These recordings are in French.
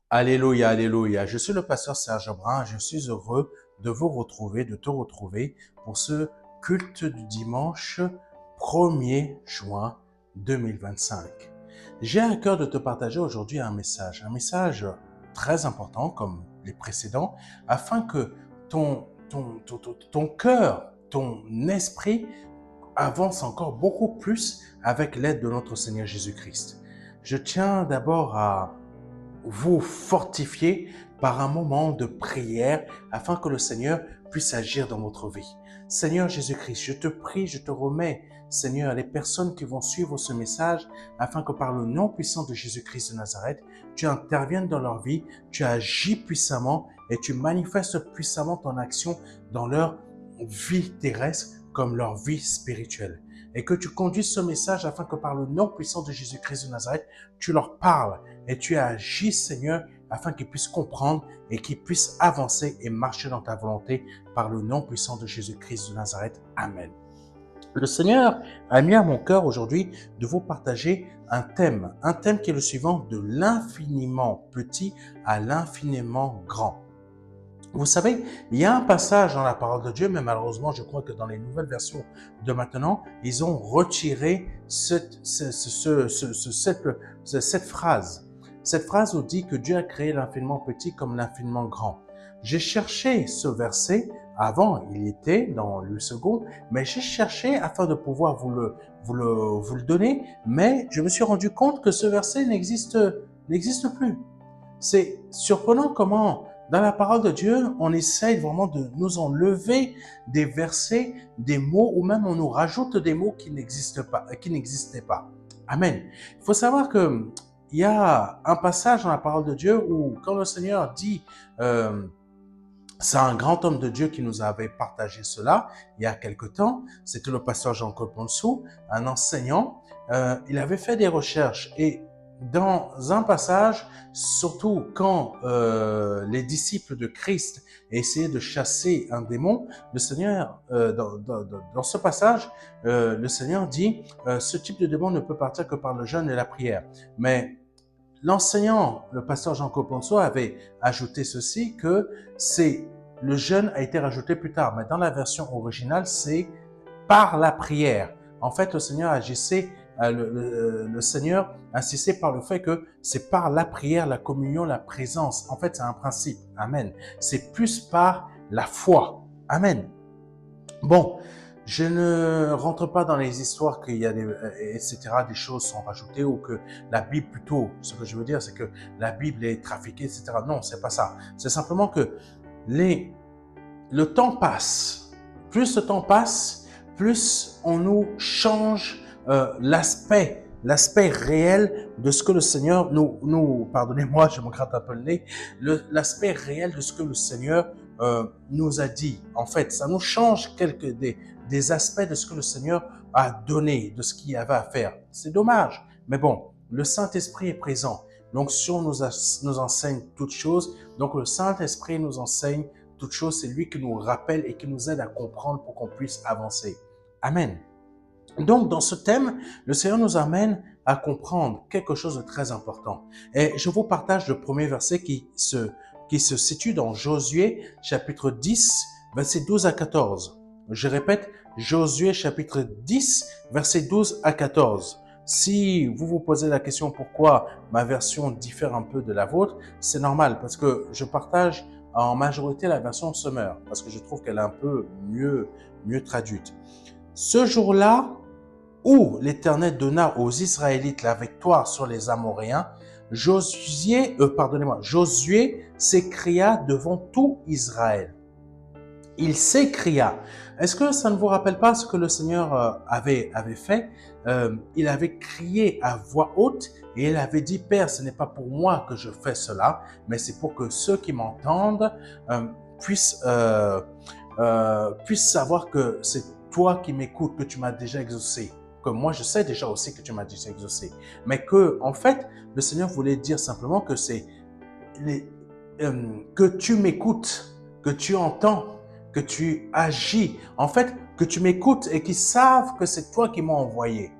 Alléluia, alléluia. Je suis le pasteur Serge Brun. Je suis heureux de vous retrouver, de te retrouver pour ce culte du dimanche 1er juin 2025. J'ai à cœur de te partager aujourd'hui un message très important comme les précédents, afin que ton cœur, ton esprit avance encore beaucoup plus avec l'aide de notre Seigneur Jésus-Christ. Je tiens d'abord à vous fortifier par un moment de prière afin que le Seigneur puisse agir dans votre vie. Seigneur Jésus-Christ, je te prie, je te remets, Seigneur, les personnes qui vont suivre ce message afin que par le nom puissant de Jésus-Christ de Nazareth, tu interviennes dans leur vie, tu agis puissamment et tu manifestes puissamment ton action dans leur vie terrestre comme leur vie spirituelle. Et que tu conduises ce message afin que par le nom puissant de Jésus-Christ de Nazareth, tu leur parles et tu agis, Seigneur, afin qu'ils puissent comprendre et qu'ils puissent avancer et marcher dans ta volonté par le nom puissant de Jésus-Christ de Nazareth. Amen. Le Seigneur a mis à mon cœur aujourd'hui de vous partager un thème qui est le suivant: de l'infiniment petit à l'infiniment grand. Vous savez, il y a un passage dans la parole de Dieu, mais malheureusement, je crois que dans les nouvelles versions de maintenant, ils ont retiré cette phrase. Cette phrase où dit que Dieu a créé l'infiniment petit comme l'infiniment grand. J'ai cherché ce verset, avant il était dans le second, mais j'ai cherché afin de pouvoir vous le donner, mais je me suis rendu compte que ce verset n'existe plus. C'est surprenant comment, dans la parole de Dieu, on essaye vraiment de nous enlever des versets, des mots, ou même on nous rajoute des mots qui n'existaient pas. Amen. Il faut savoir que il y a un passage dans la parole de Dieu où, quand le Seigneur dit, c'est un grand homme de Dieu qui nous avait partagé cela il y a quelque temps, c'était le pasteur Jean-Claude Ponsou, un enseignant. Il avait fait des recherches et dans un passage, surtout quand les disciples de Christ essayaient de chasser un démon, le Seigneur, dans ce passage, le Seigneur dit ce type de démon ne peut partir que par le jeûne et la prière. Mais l'enseignant, le pasteur Jean-Claude Ponsou, avait ajouté ceci, que le jeûne a été rajouté plus tard, mais dans la version originale, c'est par la prière. En fait, le Seigneur agissait, le Seigneur insistait par le fait que c'est par la prière, la communion, la présence. En fait, c'est un principe. Amen. C'est plus par la foi. Amen. Bon, je ne rentre pas dans les histoires qu'il y a etc., des choses sont rajoutées ou que la Bible plutôt, ce que je veux dire, c'est que la Bible est trafiquée, etc. Non, c'est pas ça. C'est simplement que le temps passe. Plus le temps passe, plus on nous change l'aspect réel de ce que le Seigneur pardonnez-moi, je me gratte un peu le nez, l'aspect réel de ce que le Seigneur nous a dit. En fait, ça nous change des aspects de ce que le Seigneur a donné, de ce qu'il y avait à faire. C'est dommage, mais bon, le Saint-Esprit est présent. Donc, si on nous enseigne toutes choses, donc le Saint-Esprit nous enseigne toutes choses, c'est lui qui nous rappelle et qui nous aide à comprendre pour qu'on puisse avancer. Amen. Donc, dans ce thème, le Seigneur nous amène à comprendre quelque chose de très important. Et je vous partage le premier verset qui se situe dans Josué, chapitre 10, versets 12 à 14. Je répète, Josué, chapitre 10, versets 12 à 14. Si vous vous posez la question pourquoi ma version diffère un peu de la vôtre, c'est normal parce que je partage en majorité la version Sommer, parce que je trouve qu'elle est un peu mieux traduite. Ce jour-là, où l'Éternel donna aux Israélites la victoire sur les Amoréens, Josué s'écria devant tout Israël. Il s'écria. Est-ce que ça ne vous rappelle pas ce que le Seigneur avait fait? Il avait crié à voix haute et il avait dit, Père, ce n'est pas pour moi que je fais cela, mais c'est pour que ceux qui m'entendent puissent savoir que c'est toi qui m'écoutes, que tu m'as déjà exaucé. Que moi, je sais déjà aussi que tu m'as déjà exaucé. Mais que, en fait, le Seigneur voulait dire simplement que que tu m'écoutes, que tu entends, que tu agis. En fait, que tu m'écoutes et qu'ils savent que c'est toi qui m'as envoyé.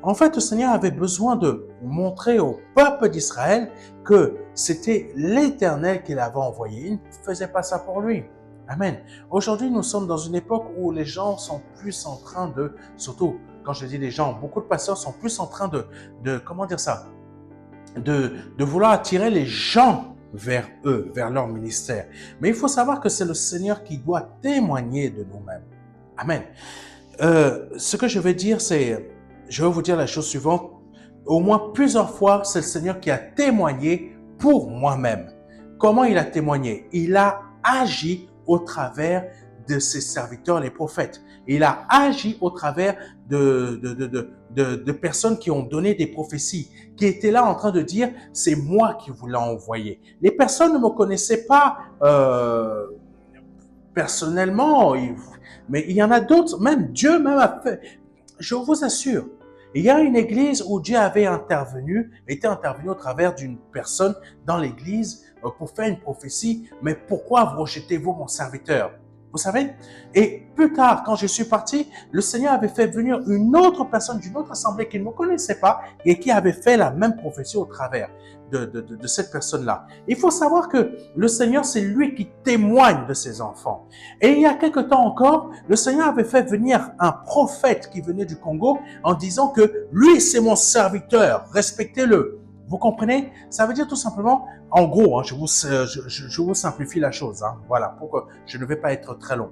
En fait, le Seigneur avait besoin de montrer au peuple d'Israël que c'était l'Éternel qu'il avait envoyé. Il ne faisait pas ça pour lui. Amen. Aujourd'hui, nous sommes dans une époque où les gens sont plus en train de, surtout quand je dis les gens, beaucoup de pasteurs sont plus en train comment dire ça, de vouloir attirer les gens vers eux, vers leur ministère. Mais il faut savoir que c'est le Seigneur qui doit témoigner de nous-mêmes. Amen. Ce que je vais dire, c'est, je vais vous dire la chose suivante. Au moins plusieurs fois, c'est le Seigneur qui a témoigné pour moi-même. Comment il a témoigné? Il a agi au travers de ses serviteurs, les prophètes. Il a agi au travers de personnes qui ont donné des prophéties, qui étaient là en train de dire, c'est moi qui vous l'ai envoyé. Les personnes ne me connaissaient pas personnellement, mais il y en a d'autres, même Dieu même a fait. Je vous assure, il y a une église où Dieu était intervenu au travers d'une personne dans l'église pour faire une prophétie. Mais pourquoi vous rejetez-vous mon serviteur? Vous savez? Et plus tard, quand je suis parti, le Seigneur avait fait venir une autre personne d'une autre assemblée qui ne me connaissait pas et qui avait fait la même prophétie au travers de cette personne-là. Il faut savoir que le Seigneur, c'est lui qui témoigne de ses enfants. Et il y a quelque temps encore, le Seigneur avait fait venir un prophète qui venait du Congo en disant que lui, c'est mon serviteur, respectez-le. Vous comprenez? Ça veut dire tout simplement, en gros, je vous simplifie la chose. Voilà, pourquoi je ne vais pas être très long.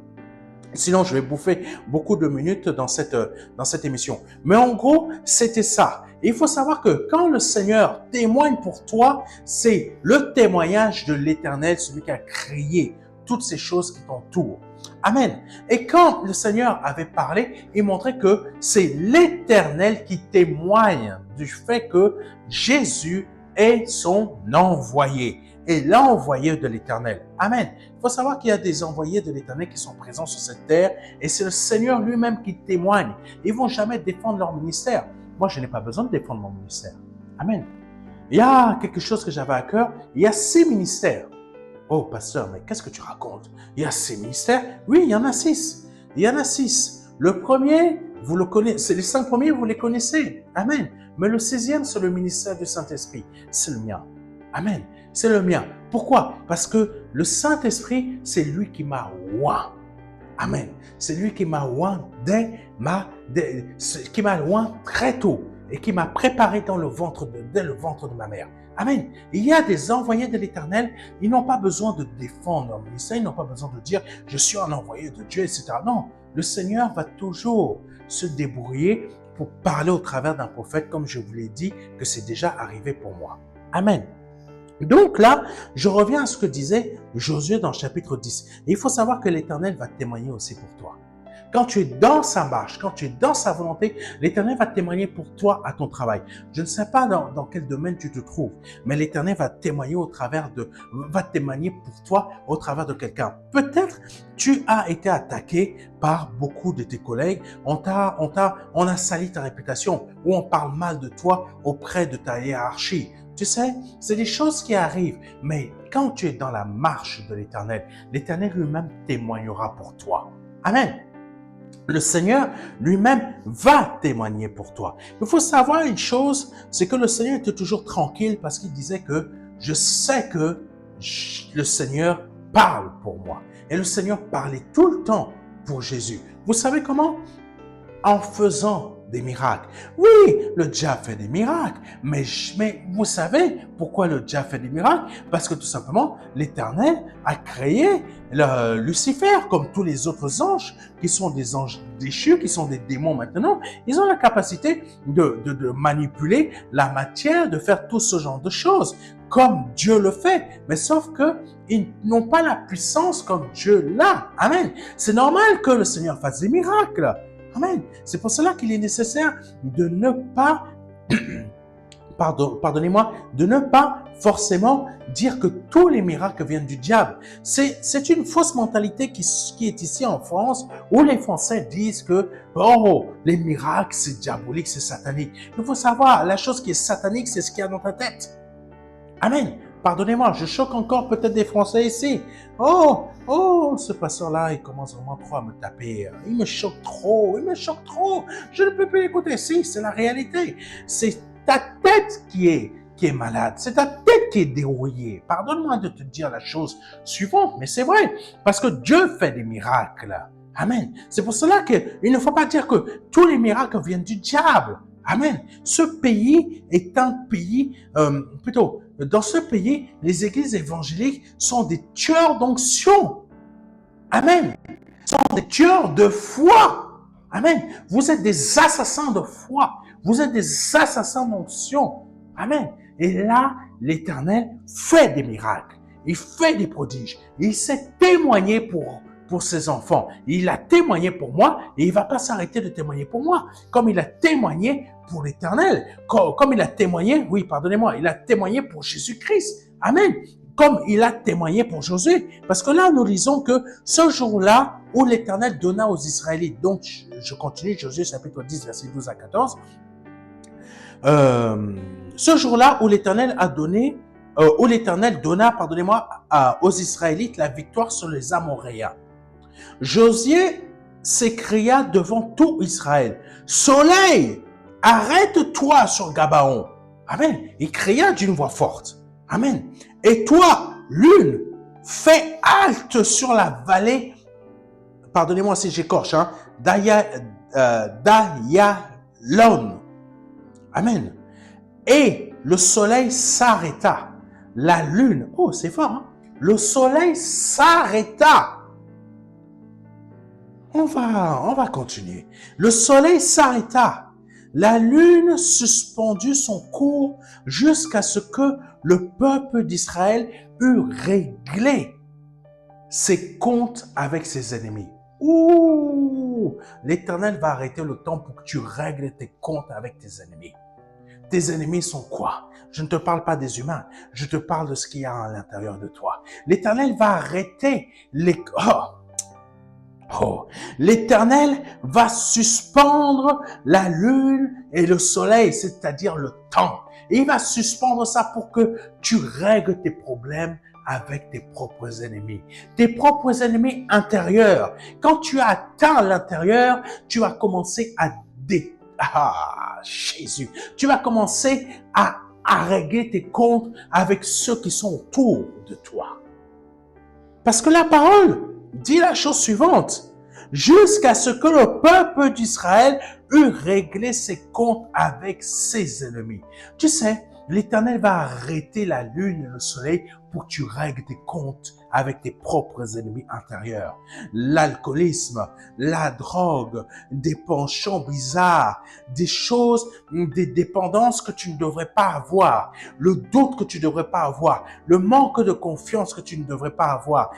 Sinon, je vais bouffer beaucoup de minutes dans cette émission. Mais en gros, c'était ça. Et il faut savoir que quand le Seigneur témoigne pour toi, c'est le témoignage de l'Éternel, celui qui a créé toutes ces choses qui t'entourent. Amen. Et quand le Seigneur avait parlé, il montrait que c'est l'Éternel qui témoigne du fait que Jésus est son envoyé. Et l'envoyé de l'Éternel. Amen. Il faut savoir qu'il y a des envoyés de l'Éternel qui sont présents sur cette terre et c'est le Seigneur lui-même qui témoigne. Ils ne vont jamais défendre leur ministère. Moi, je n'ai pas besoin de défendre mon ministère. Amen. Il y a quelque chose que j'avais à cœur. Il y a 6 ministères. Oh, pasteur, mais qu'est-ce que tu racontes? Il y a 6 ministères? Oui, il y en a 6. Il y en a 6. Le premier, vous le connaissez. C'est les 5 premiers, vous les connaissez. Amen. Mais le 6e, c'est le ministère du Saint-Esprit. C'est le mien. Amen. C'est le mien. Pourquoi? Parce que le Saint-Esprit, c'est lui qui m'a oint. Amen. C'est lui qui m'a oint qui m'a oint très tôt et qui m'a préparé dès le ventre de ma mère. Amen. Il y a des envoyés de l'Éternel, ils n'ont pas besoin de défendre leur ministère, ils n'ont pas besoin de dire « je suis un envoyé de Dieu », etc. Non, le Seigneur va toujours se débrouiller pour parler au travers d'un prophète, comme je vous l'ai dit, que c'est déjà arrivé pour moi. Amen. Donc là, je reviens à ce que disait Josué dans le chapitre 10. Et il faut savoir que l'Éternel va témoigner aussi pour toi. Quand tu es dans sa marche, quand tu es dans sa volonté, l'Éternel va témoigner pour toi à ton travail. Je ne sais pas dans quel domaine tu te trouves, mais l'Éternel va témoigner va témoigner pour toi au travers de quelqu'un. Peut-être tu as été attaqué par beaucoup de tes collègues, on a sali ta réputation ou on parle mal de toi auprès de ta hiérarchie. Tu sais, c'est des choses qui arrivent, mais quand tu es dans la marche de l'Éternel, l'Éternel lui-même témoignera pour toi. Amen. Le Seigneur lui-même va témoigner pour toi. Il faut savoir une chose, c'est que le Seigneur était toujours tranquille parce qu'il disait que je sais que le Seigneur parle pour moi. Et le Seigneur parlait tout le temps pour Jésus. Vous savez comment? En faisant des miracles. Oui, le diable fait des miracles, mais vous savez pourquoi le diable fait des miracles? Parce que tout simplement, l'Éternel a créé Lucifer, comme tous les autres anges, qui sont des anges déchus, qui sont des démons maintenant. Ils ont la capacité de manipuler la matière, de faire tout ce genre de choses, comme Dieu le fait. Mais sauf que ils n'ont pas la puissance comme Dieu l'a. Amen. C'est normal que le Seigneur fasse des miracles. Amen. C'est pour cela qu'il est nécessaire de ne pas, pardonnez-moi, de ne pas forcément dire que tous les miracles viennent du diable. C'est une fausse mentalité qui est ici en France où les Français disent que les miracles c'est diabolique, c'est satanique. Il faut savoir, la chose qui est satanique, c'est ce qu'il y a dans ta tête. Amen. Pardonnez-moi, je choque encore peut-être des Français ici. Oh, ce pasteur-là, il commence vraiment trop à me taper. Il me choque trop, il me choque trop. Je ne peux plus l'écouter. Si, c'est la réalité. C'est ta tête qui est malade. C'est ta tête qui est dérouillée. Pardonne-moi de te dire la chose suivante, mais c'est vrai. Parce que Dieu fait des miracles. Amen. C'est pour cela qu'il ne faut pas dire que tous les miracles viennent du diable. Amen. Ce pays est un pays, plutôt, dans ce pays, les églises évangéliques sont des tueurs d'onction. Amen. Sont des tueurs de foi. Amen. Vous êtes des assassins de foi. Vous êtes des assassins d'onction. Amen. Et là, l'Éternel fait des miracles. Il fait des prodiges. Il s'est témoigné pour ses enfants. Il a témoigné pour moi et il ne va pas s'arrêter de témoigner pour moi. Comme il a témoigné pour l'Éternel. Comme il a témoigné, oui, pardonnez-moi, il a témoigné pour Jésus-Christ. Amen. Comme il a témoigné pour Josué. Parce que là, nous lisons que ce jour-là où l'Éternel donna aux Israélites, donc je continue, Josué chapitre 10, verset 12 à 14, ce jour-là où l'Éternel a donné, où l'Éternel donna, pardonnez-moi, aux Israélites la victoire sur les Amoréens. Josué s'écria devant tout Israël, « Soleil, arrête-toi sur Gabaon. » Amen. Il cria d'une voix forte. Amen. « Et toi, lune, fais halte sur la vallée, pardonnez-moi si j'écorche, d'Ayalon. » Amen. Et le soleil s'arrêta. La lune, oh c'est fort, hein? Le soleil s'arrêta. On va continuer. Le soleil s'arrêta. La lune suspendit son cours jusqu'à ce que le peuple d'Israël eût réglé ses comptes avec ses ennemis. Ouh! L'Éternel va arrêter le temps pour que tu règles tes comptes avec tes ennemis. Tes ennemis sont quoi? Je ne te parle pas des humains, je te parle de ce qu'il y a à l'intérieur de toi. L'Éternel va arrêter les... L'Éternel va suspendre la lune et le soleil, c'est-à-dire le temps. Et il va suspendre ça pour que tu règles tes problèmes avec tes propres ennemis. Tes propres ennemis intérieurs. Quand tu as atteint l'intérieur, tu vas commencer à Jésus. Tu vas commencer à régler tes comptes avec ceux qui sont autour de toi. Parce que la parole dit la chose suivante. Jusqu'à ce que le peuple d'Israël eût réglé ses comptes avec ses ennemis. Tu sais, l'Éternel va arrêter la lune et le soleil pour que tu règles tes comptes avec tes propres ennemis intérieurs. L'alcoolisme, la drogue, des penchants bizarres, des choses, des dépendances que tu ne devrais pas avoir, le doute que tu ne devrais pas avoir, le manque de confiance que tu ne devrais pas avoir,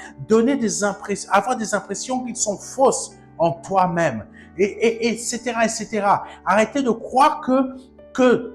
avoir des impressions qui sont fausses en toi-même, etc., etc. Arrêtez de croire que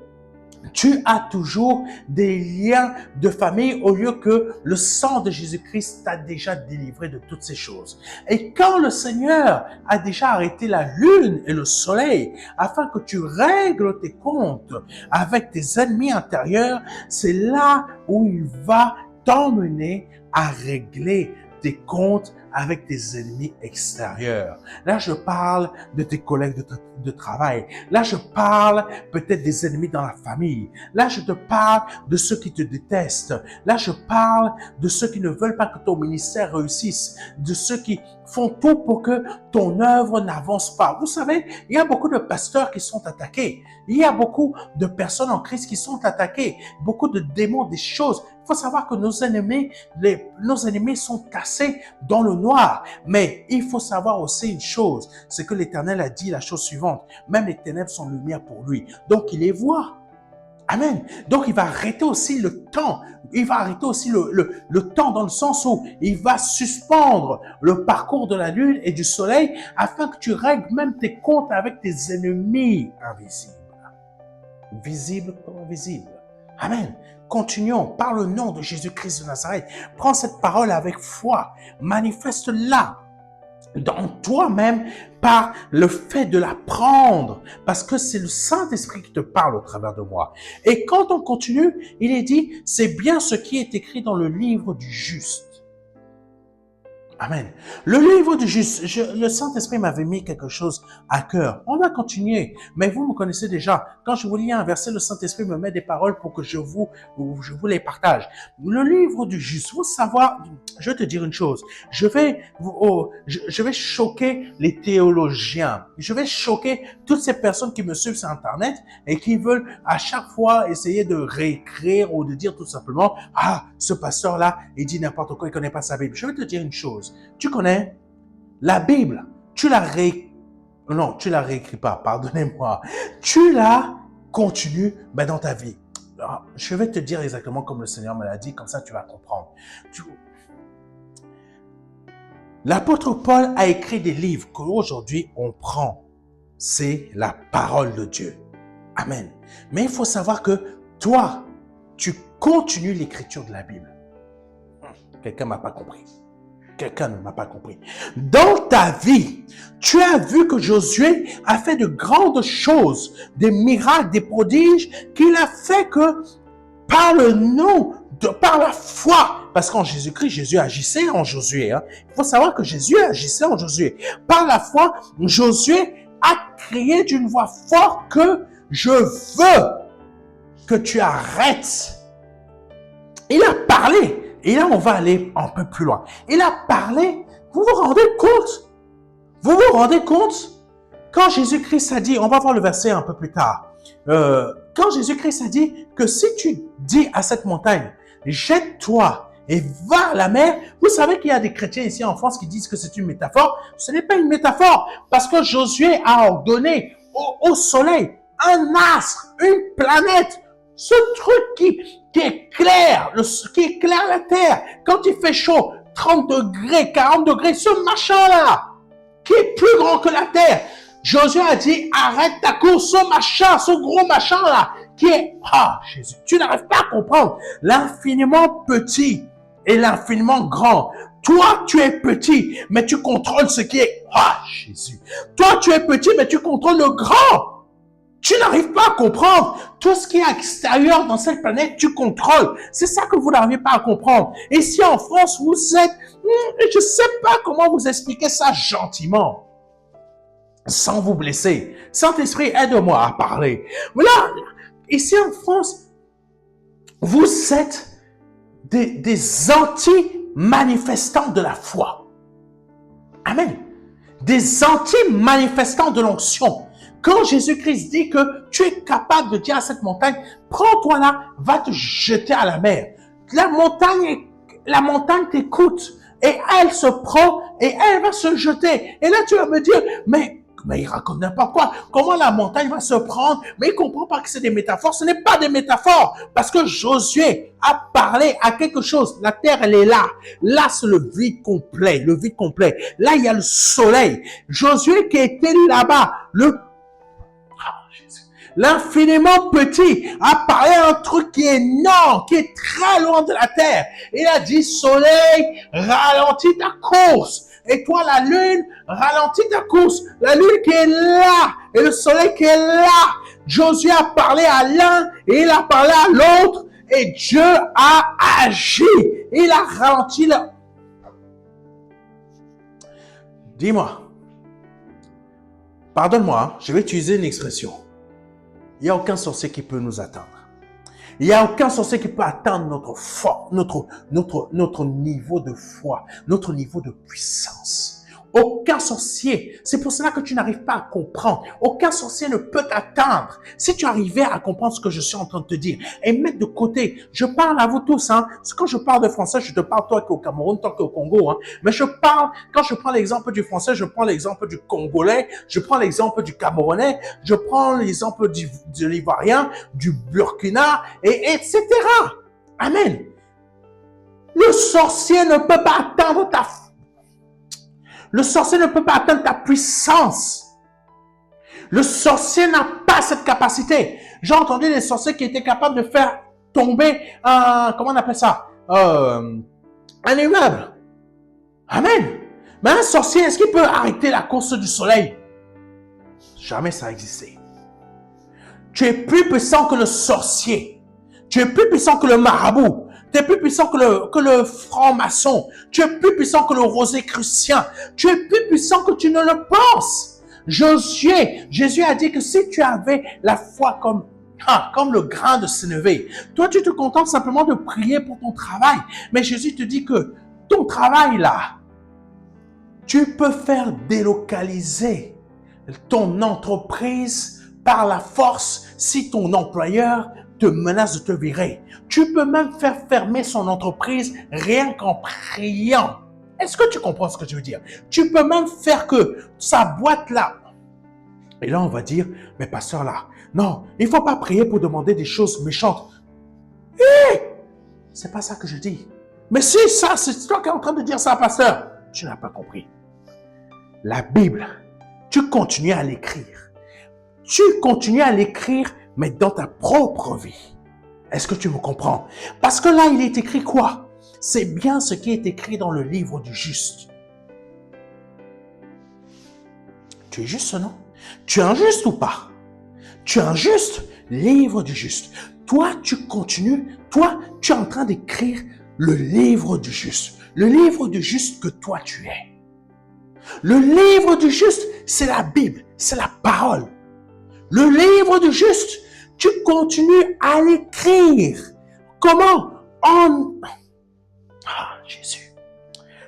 tu as toujours des liens de famille au lieu que le sang de Jésus-Christ t'a déjà délivré de toutes ces choses. Et quand le Seigneur a déjà arrêté la lune et le soleil afin que tu règles tes comptes avec tes ennemis intérieurs, c'est là où il va t'emmener à régler tes comptes avec tes ennemis extérieurs. Là, je parle de tes collègues de travail. Là, je parle peut-être des ennemis dans la famille. Là, je te parle de ceux qui te détestent. Là, je parle de ceux qui ne veulent pas que ton ministère réussisse. De ceux qui font tout pour que ton œuvre n'avance pas. Vous savez, il y a beaucoup de pasteurs qui sont attaqués. Il y a beaucoup de personnes en Christ qui sont attaquées. Beaucoup de démons, des choses. Il faut savoir que nos ennemis sont cassés dans le noir. Mais il faut savoir aussi une chose, c'est que l'Éternel a dit la chose suivante. Même les ténèbres sont lumière pour lui. Donc, il les voit. Amen. Donc, il va arrêter aussi le temps. Il va arrêter aussi le temps dans le sens où il va suspendre le parcours de la lune et du soleil afin que tu règles même tes comptes avec tes ennemis invisibles. Visibles comme invisibles. Amen. Continuons par le nom de Jésus-Christ de Nazareth. Prends cette parole avec foi. Manifeste-la. dans toi-même par le fait de l'apprendre, parce que c'est le Saint-Esprit qui te parle au travers de moi. Et quand on continue, il est dit, c'est bien ce qui est écrit dans le livre du juste. Amen. Le livre du juste, le Saint-Esprit m'avait mis quelque chose à cœur. On va continuer, mais vous me connaissez déjà. Quand je vous lis un verset, le Saint-Esprit me met des paroles pour que je vous les partage. Le livre du juste, vous savoir, je vais te dire une chose. Je vais choquer les théologiens. Je vais choquer toutes ces personnes qui me suivent sur Internet et qui veulent à chaque fois essayer de réécrire ou de dire tout simplement, ah, ce pasteur-là, il dit n'importe quoi, il connaît pas sa Bible. Je vais te dire une chose. Tu connais la Bible, tu la réécris pas, pardonnez-moi. Tu la continues dans ta vie. Alors, je vais te dire exactement comme le Seigneur me l'a dit, comme ça tu vas comprendre. L'apôtre Paul a écrit des livres qu'aujourd'hui on prend. C'est la parole de Dieu. Amen. Mais il faut savoir que toi, tu continues l'écriture de la Bible. Quelqu'un m'a pas compris. Quelqu'un ne m'a pas compris. Dans ta vie, tu as vu que Josué a fait de grandes choses, des miracles, des prodiges, qu'il a fait que par le nom, par la foi, parce qu'en Jésus-Christ, Jésus agissait en Josué. Il faut savoir que Jésus agissait en Josué. Par la foi, Josué a crié d'une voix forte que je veux que tu arrêtes. Il a parlé. Et là, on va aller un peu plus loin. Il a parlé. Vous vous rendez compte? Vous vous rendez compte? Quand Jésus-Christ a dit, on va voir le verset un peu plus tard. Quand Jésus-Christ a dit que si tu dis à cette montagne, jette-toi et va à la mer, vous savez qu'il y a des chrétiens ici en France qui disent que c'est une métaphore. Ce n'est pas une métaphore, parce que Josué a ordonné au soleil, un astre, une planète, ce truc qui éclaire, qui éclaire la terre. Quand il fait chaud, 30 degrés, 40 degrés, ce machin-là, qui est plus grand que la terre. Josué a dit, arrête ta course, ce machin, ce gros machin-là, qui est, Jésus, tu n'arrives pas à comprendre l'infiniment petit et l'infiniment grand. Toi, tu es petit, mais tu contrôles ce qui est, Jésus. Toi, tu es petit, mais tu contrôles le grand. Tu n'arrives pas à comprendre. Tout ce qui est extérieur dans cette planète, tu contrôles. C'est ça que vous n'arrivez pas à comprendre. Et si en France, vous êtes, je ne sais pas comment vous expliquer ça gentiment, sans vous blesser. Saint-Esprit, aide-moi à parler. Voilà, ici en France, vous êtes des anti-manifestants de la foi. Amen. Des anti-manifestants de l'onction. Quand Jésus-Christ dit que tu es capable de dire à cette montagne, prends-toi là, va te jeter à la mer. La montagne t'écoute et elle se prend et elle va se jeter. Et là, tu vas me dire, mais il raconte n'importe quoi. Comment la montagne va se prendre? Mais il comprend pas que c'est des métaphores. Ce n'est pas des métaphores. Parce que Josué a parlé à quelque chose. La terre, elle est là. Là, c'est le vide complet. Le vide complet. Là, il y a le soleil. Josué qui était là-bas, l'infiniment petit a parlé un truc qui est énorme, qui est très loin de la terre. Il a dit, soleil, ralentis ta course. Et toi, la lune, ralentis ta course. La lune qui est là et le soleil qui est là. Josué a parlé à l'un et il a parlé à l'autre et Dieu a agi. Il a ralenti le... Dis-moi, pardonne-moi, je vais utiliser une expression. Il n'y a aucun sorcier qui peut nous atteindre. Il n'y a aucun sorcier qui peut atteindre notre niveau de foi, notre niveau de puissance. Aucun sorcier. C'est pour cela que tu n'arrives pas à comprendre. Aucun sorcier ne peut t'atteindre. Si tu arrivais à comprendre ce que je suis en train de te dire et mettre de côté, je parle à vous tous. Quand je parle de français, je te parle toi qui es au Cameroun, toi qui es au Congo. Mais quand je prends l'exemple du français, je prends l'exemple du Congolais, je prends l'exemple du Camerounais, je prends l'exemple de l'Ivoirien, du Burkina, etc. Amen. Le sorcier ne peut pas atteindre ta foi. Le sorcier ne peut pas atteindre ta puissance. Le sorcier n'a pas cette capacité. J'ai entendu des sorciers qui étaient capables de faire tomber comment on appelle ça? Un immeuble. Amen. Mais un sorcier, est-ce qu'il peut arrêter la course du soleil? Jamais ça a existé. Tu es plus puissant que le sorcier. Tu es plus puissant que le marabout. Tu es plus puissant que le franc-maçon. Tu es plus puissant que le rosicrucien. Tu es plus puissant que tu ne le penses. Jésus a dit que si tu avais la foi comme le grain de sénévé, toi tu te contentes simplement de prier pour ton travail. Mais Jésus te dit que ton travail là, tu peux faire délocaliser ton entreprise par la force si ton employeur te menace de te virer. Tu peux même faire fermer son entreprise rien qu'en priant. Est-ce que tu comprends ce que je veux dire? Tu peux même faire que sa boîte là. Et là, on va dire, mais pasteur là, non, il ne faut pas prier pour demander des choses méchantes. C'est pas ça que je dis. Mais si ça, c'est toi qui es en train de dire ça, pasteur. Tu n'as pas compris. La Bible, tu continues à l'écrire. Tu continues à l'écrire, mais dans ta propre vie. Est-ce que tu me comprends? Parce que là, il est écrit quoi? C'est bien ce qui est écrit dans le livre du juste. Tu es juste, non? Tu es injuste ou pas? Tu es injuste? Livre du juste. Toi, tu continues. Toi, tu es en train d'écrire le livre du juste. Le livre du juste que toi, tu es. Le livre du juste, c'est la Bible. C'est la parole. Le livre du juste, tu continues à l'écrire. Comment? Jésus.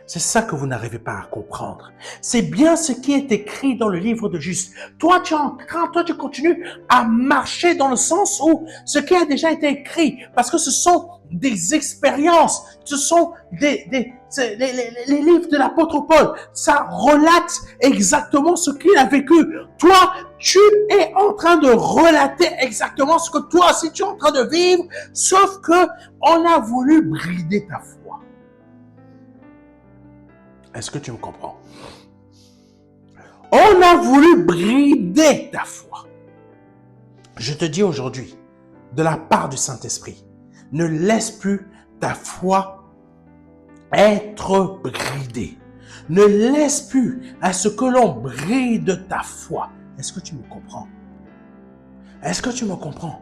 C'est ça que vous n'arrivez pas à comprendre. C'est bien ce qui est écrit dans le livre de juste. Toi, tu continues à marcher dans le sens où ce qui a déjà été écrit, parce que ce sont des expériences, ce sont les livres de l'apôtre Paul. Ça relate exactement ce qu'il a vécu. Toi, tu es en train de relater exactement ce que toi aussi tu es en train de vivre, sauf que on a voulu brider ta foi. Est-ce que tu me comprends? On a voulu brider ta foi. Je te dis aujourd'hui, de la part du Saint-Esprit, ne laisse plus ta foi être bridée. Ne laisse plus à ce que l'on bride ta foi. Est-ce que tu me comprends? Est-ce que tu me comprends?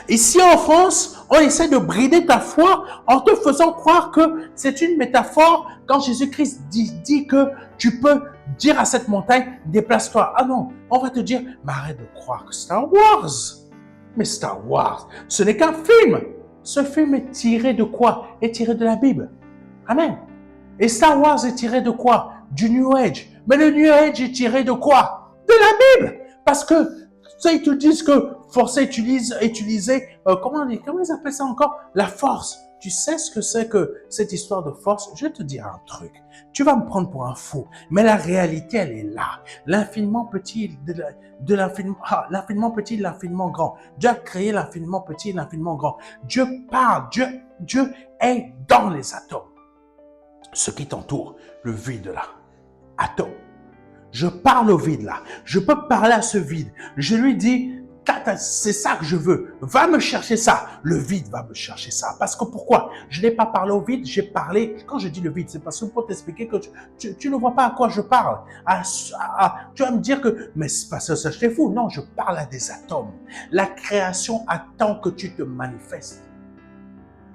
Ici en France, on essaie de brider ta foi en te faisant croire que c'est une métaphore quand Jésus-Christ dit que tu peux dire à cette montagne, déplace-toi. Ah non, on va te dire, mais arrête de croire que Star Wars. Mais Star Wars, ce n'est qu'un film. Ce film est tiré de quoi? Est tiré de la Bible. Amen. Et Star Wars est tiré de quoi? Du New Age. Mais le New Age est tiré de quoi? De la Bible. Parce que ça, ils te disent que forcer utiliser, comment ils appellent ça encore? La force. Tu sais ce que c'est que cette histoire de force? Je vais te dire un truc. Tu vas me prendre pour un fou, mais la réalité, elle est là. L'infiniment petit de l'infiniment petit, l'infiniment grand. Dieu a créé l'infiniment petit et l'infiniment grand. Dieu parle, Dieu est dans les atomes. Ce qui t'entoure, le vide là. Atome. Je parle au vide là. Je peux parler à ce vide. Je lui dis, c'est ça que je veux. Va me chercher ça. Le vide va me chercher ça. Parce que pourquoi? Je n'ai pas parlé au vide, j'ai parlé. Quand je dis le vide, c'est parce que pour t'expliquer que tu ne vois pas à quoi je parle. Tu vas me dire que, mais c'est pas ça, je t'ai fou. Non, je parle à des atomes. La création attend que tu te manifestes.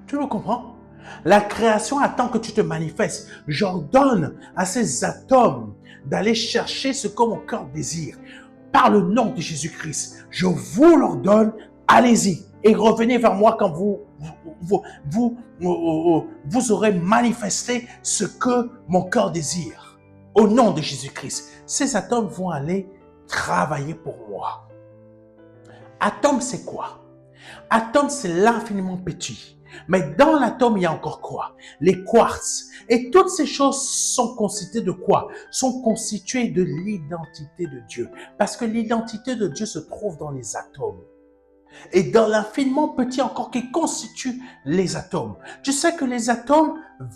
Tu le comprends? La création attend que tu te manifestes. J'ordonne à ces atomes d'aller chercher ce que mon cœur désire. Par le nom de Jésus-Christ, je vous l'ordonne, allez-y et revenez vers moi quand vous aurez manifesté ce que mon cœur désire. Au nom de Jésus-Christ, ces atomes vont aller travailler pour moi. Atome, c'est quoi? Atome, c'est l'infiniment petit. Mais dans l'atome, il y a encore quoi? Les quartz. Et toutes ces choses sont constituées de quoi? Sont constituées de l'identité de Dieu. Parce que l'identité de Dieu se trouve dans les atomes. Et dans l'infiniment petit encore qui constitue les atomes. Tu sais que les atomes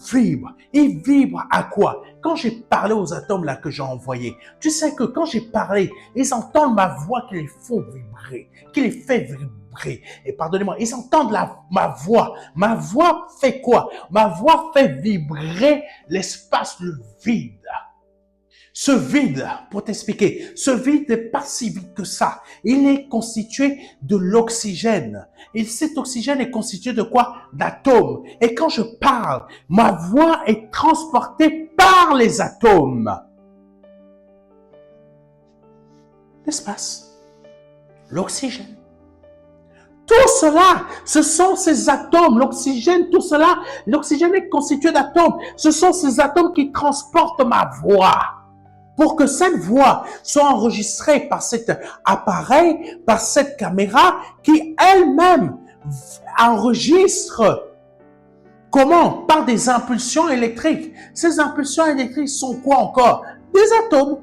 vibrent. Ils vibrent à quoi? Quand j'ai parlé aux atomes là que j'ai envoyés, tu sais que quand j'ai parlé, ils entendent ma voix qui les font vibrer, qui les fait vibrer. Et pardonnez-moi, ils entendent ma voix. Ma voix fait quoi? Ma voix fait vibrer l'espace, le vide. Ce vide, pour t'expliquer, ce vide n'est pas si vide que ça. Il est constitué de l'oxygène. Et cet oxygène est constitué de quoi? D'atomes. Et quand je parle, ma voix est transportée par les atomes. L'espace, l'oxygène. Tout cela, ce sont ces atomes, l'oxygène, tout cela, l'oxygène est constitué d'atomes. Ce sont ces atomes qui transportent ma voix. Pour que cette voix soit enregistrée par cet appareil, par cette caméra, qui elle-même enregistre. Comment? Par des impulsions électriques. Ces impulsions électriques sont quoi encore? Des atomes.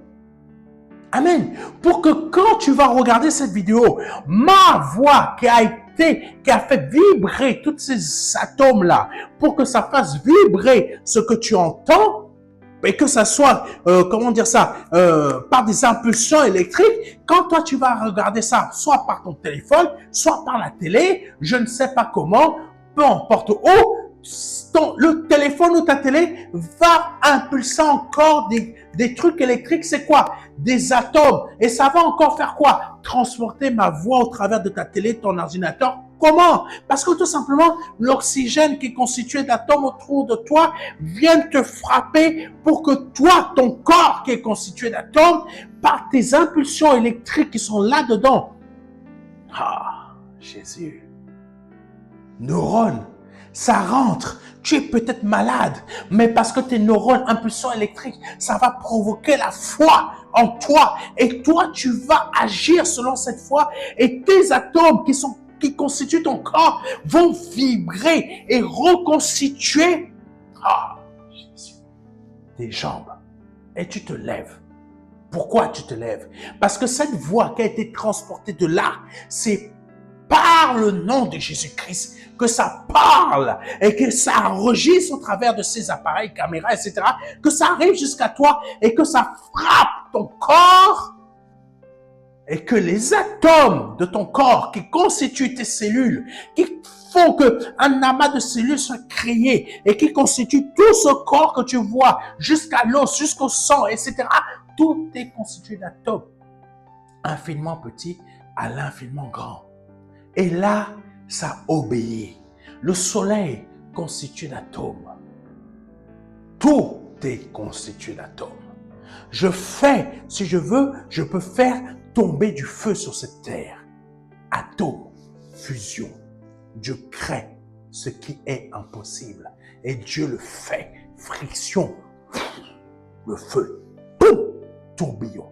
Amen. Pour que quand tu vas regarder cette vidéo, ma voix qui a fait vibrer tous ces atomes-là, pour que ça fasse vibrer ce que tu entends, et que ça soit, par des impulsions électriques, quand toi tu vas regarder ça, soit par ton téléphone, soit par la télé, je ne sais pas comment, peu importe où, le téléphone ou ta télé va impulser encore des trucs électriques. C'est quoi? Des atomes. Et ça va encore faire quoi? Transporter ma voix au travers de ta télé, ton ordinateur. Comment? Parce que tout simplement, l'oxygène qui est constitué d'atomes autour de toi vient te frapper pour que toi, ton corps qui est constitué d'atomes, par tes impulsions électriques qui sont là-dedans. Ah, Jésus. Neurones. Ça rentre, tu es peut-être malade, mais parce que tes neurones, impulsions électriques, ça va provoquer la foi en toi. Et toi, tu vas agir selon cette foi. Et tes atomes qui constituent ton corps vont vibrer et reconstituer Jésus, tes jambes. Et tu te lèves. Pourquoi tu te lèves? Parce que cette voix qui a été transportée de là, c'est par le nom de Jésus-Christ que ça parle et que ça enregistre au travers de ces appareils, caméras, etc., que ça arrive jusqu'à toi et que ça frappe ton corps et que les atomes de ton corps qui constituent tes cellules, qui font qu'un amas de cellules soit créé et qui constitue tout ce corps que tu vois jusqu'à l'os, jusqu'au sang, etc., tout est constitué d'atomes infiniment petits à l'infiniment grand. Et là, ça obéit. Le soleil constitué d'atomes. Tout est constitué d'atomes. Je fais, si je veux, je peux faire tomber du feu sur cette terre. Atomes, fusion. Dieu crée ce qui est impossible. Et Dieu le fait. Friction. Le feu. Boum, tourbillon.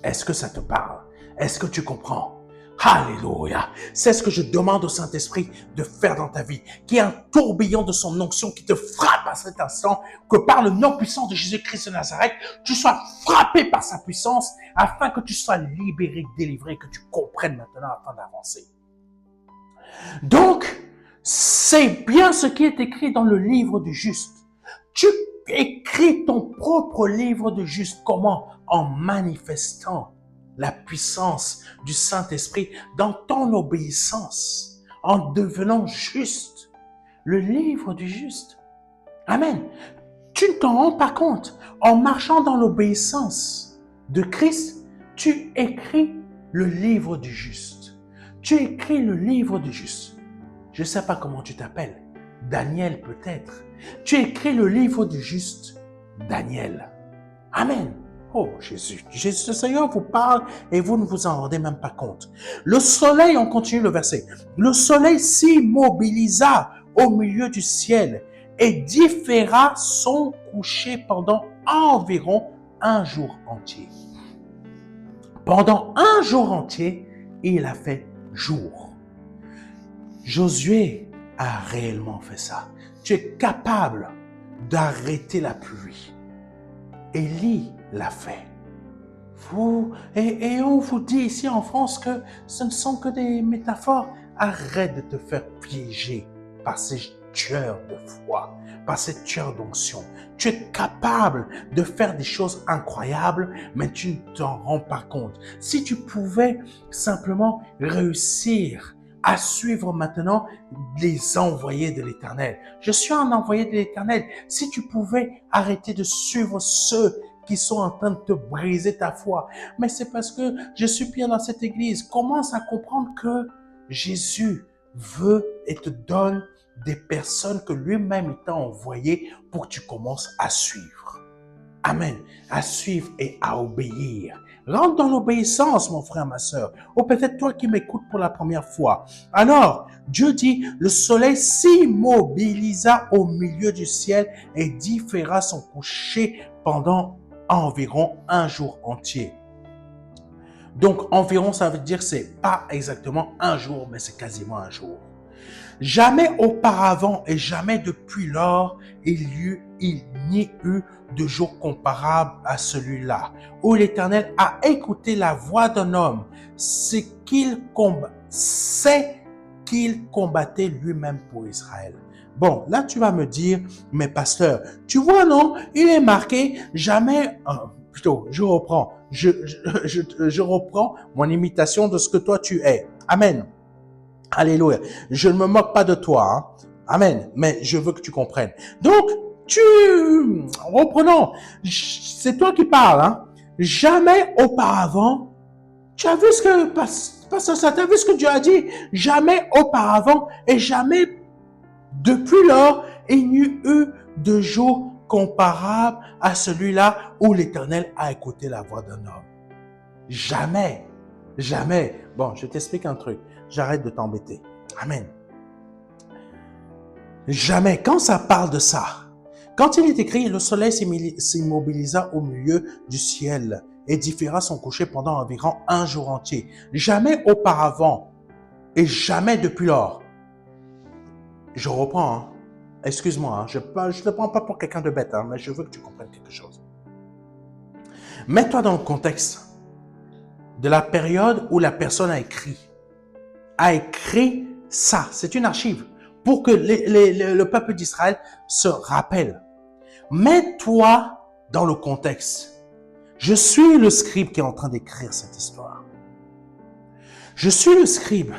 Est-ce que ça te parle? Est-ce que tu comprends? Alléluia. C'est ce que je demande au Saint-Esprit de faire dans ta vie. Qu'il y ait un tourbillon de son onction qui te frappe à cet instant, que par le nom puissant de Jésus-Christ de Nazareth, tu sois frappé par sa puissance afin que tu sois libéré, délivré, que tu comprennes maintenant afin d'avancer. Donc, c'est bien ce qui est écrit dans le livre du juste. Tu écris ton propre livre du juste. Comment? En manifestant la puissance du Saint-Esprit dans ton obéissance, en devenant juste. Le livre du juste. Amen. Tu ne t'en rends pas compte. En marchant dans l'obéissance de Christ, tu écris le livre du juste. Tu écris le livre du juste. Je ne sais pas comment tu t'appelles. Daniel peut-être. Tu écris le livre du juste. Daniel. Amen. Oh Jésus, Jésus le Seigneur vous parle et vous ne vous en rendez même pas compte. Le soleil, on continue le verset, le soleil s'immobilisa au milieu du ciel et différa son coucher pendant environ un jour entier. Pendant un jour entier, il a fait jour. Josué a réellement fait ça. Tu es capable d'arrêter la pluie. Élie l'a fait. Et on vous dit ici en France que ce ne sont que des métaphores. Arrête de te faire piéger par ces tueurs de foi, par ces tueurs d'onction. Tu es capable de faire des choses incroyables, mais tu ne t'en rends pas compte. Si tu pouvais simplement réussir à suivre maintenant les envoyés de l'Éternel. Je suis un envoyé de l'Éternel. Si tu pouvais arrêter de suivre ceux qui sont en train de te briser ta foi. Mais c'est parce que je suis bien dans cette église. Commence à comprendre que Jésus veut et te donne des personnes que lui-même t'a envoyées pour que tu commences à suivre. Amen. À suivre et à obéir. Rentre dans l'obéissance, mon frère, ma sœur. Ou peut-être toi qui m'écoutes pour la première fois. Alors, Dieu dit, le soleil s'immobilisa au milieu du ciel et différa son coucher pendant environ un jour entier. Donc, environ, ça veut dire c'est pas exactement un jour, mais c'est quasiment un jour. Jamais auparavant et jamais depuis lors, il n'y eut de jour comparable à celui-là, où l'Éternel a écouté la voix d'un homme, c'est qu'il combattait lui-même pour Israël. Bon, là tu vas me dire, mais pasteur, tu vois non, il est marqué jamais, plutôt, je reprends mon imitation de ce que toi tu es. Amen. Alléluia. Je ne me moque pas de toi. Hein. Amen. Mais je veux que tu comprennes. Donc, reprenons. C'est toi qui parles. Hein. Jamais auparavant, tu as vu ce que, pasteur, ça, tu as vu ce que Dieu a dit? Jamais auparavant et jamais depuis lors, il n'y eut de jour comparable à celui-là où l'Éternel a écouté la voix d'un homme. Jamais. Jamais. Bon, je t'explique un truc. J'arrête de t'embêter. Amen. Jamais. Quand ça parle de ça, quand il est écrit, le soleil s'immobilisa au milieu du ciel et différa son coucher pendant environ un jour entier. Jamais auparavant et jamais depuis lors. Je reprends. Hein. Excuse-moi. Hein. Je ne te prends pas pour quelqu'un de bête, hein, mais je veux que tu comprennes quelque chose. Mets-toi dans le contexte de la période où la personne a écrit ça. C'est une archive pour que le peuple d'Israël se rappelle. Mets-toi dans le contexte. Je suis le scribe qui est en train d'écrire cette histoire. Je suis le scribe.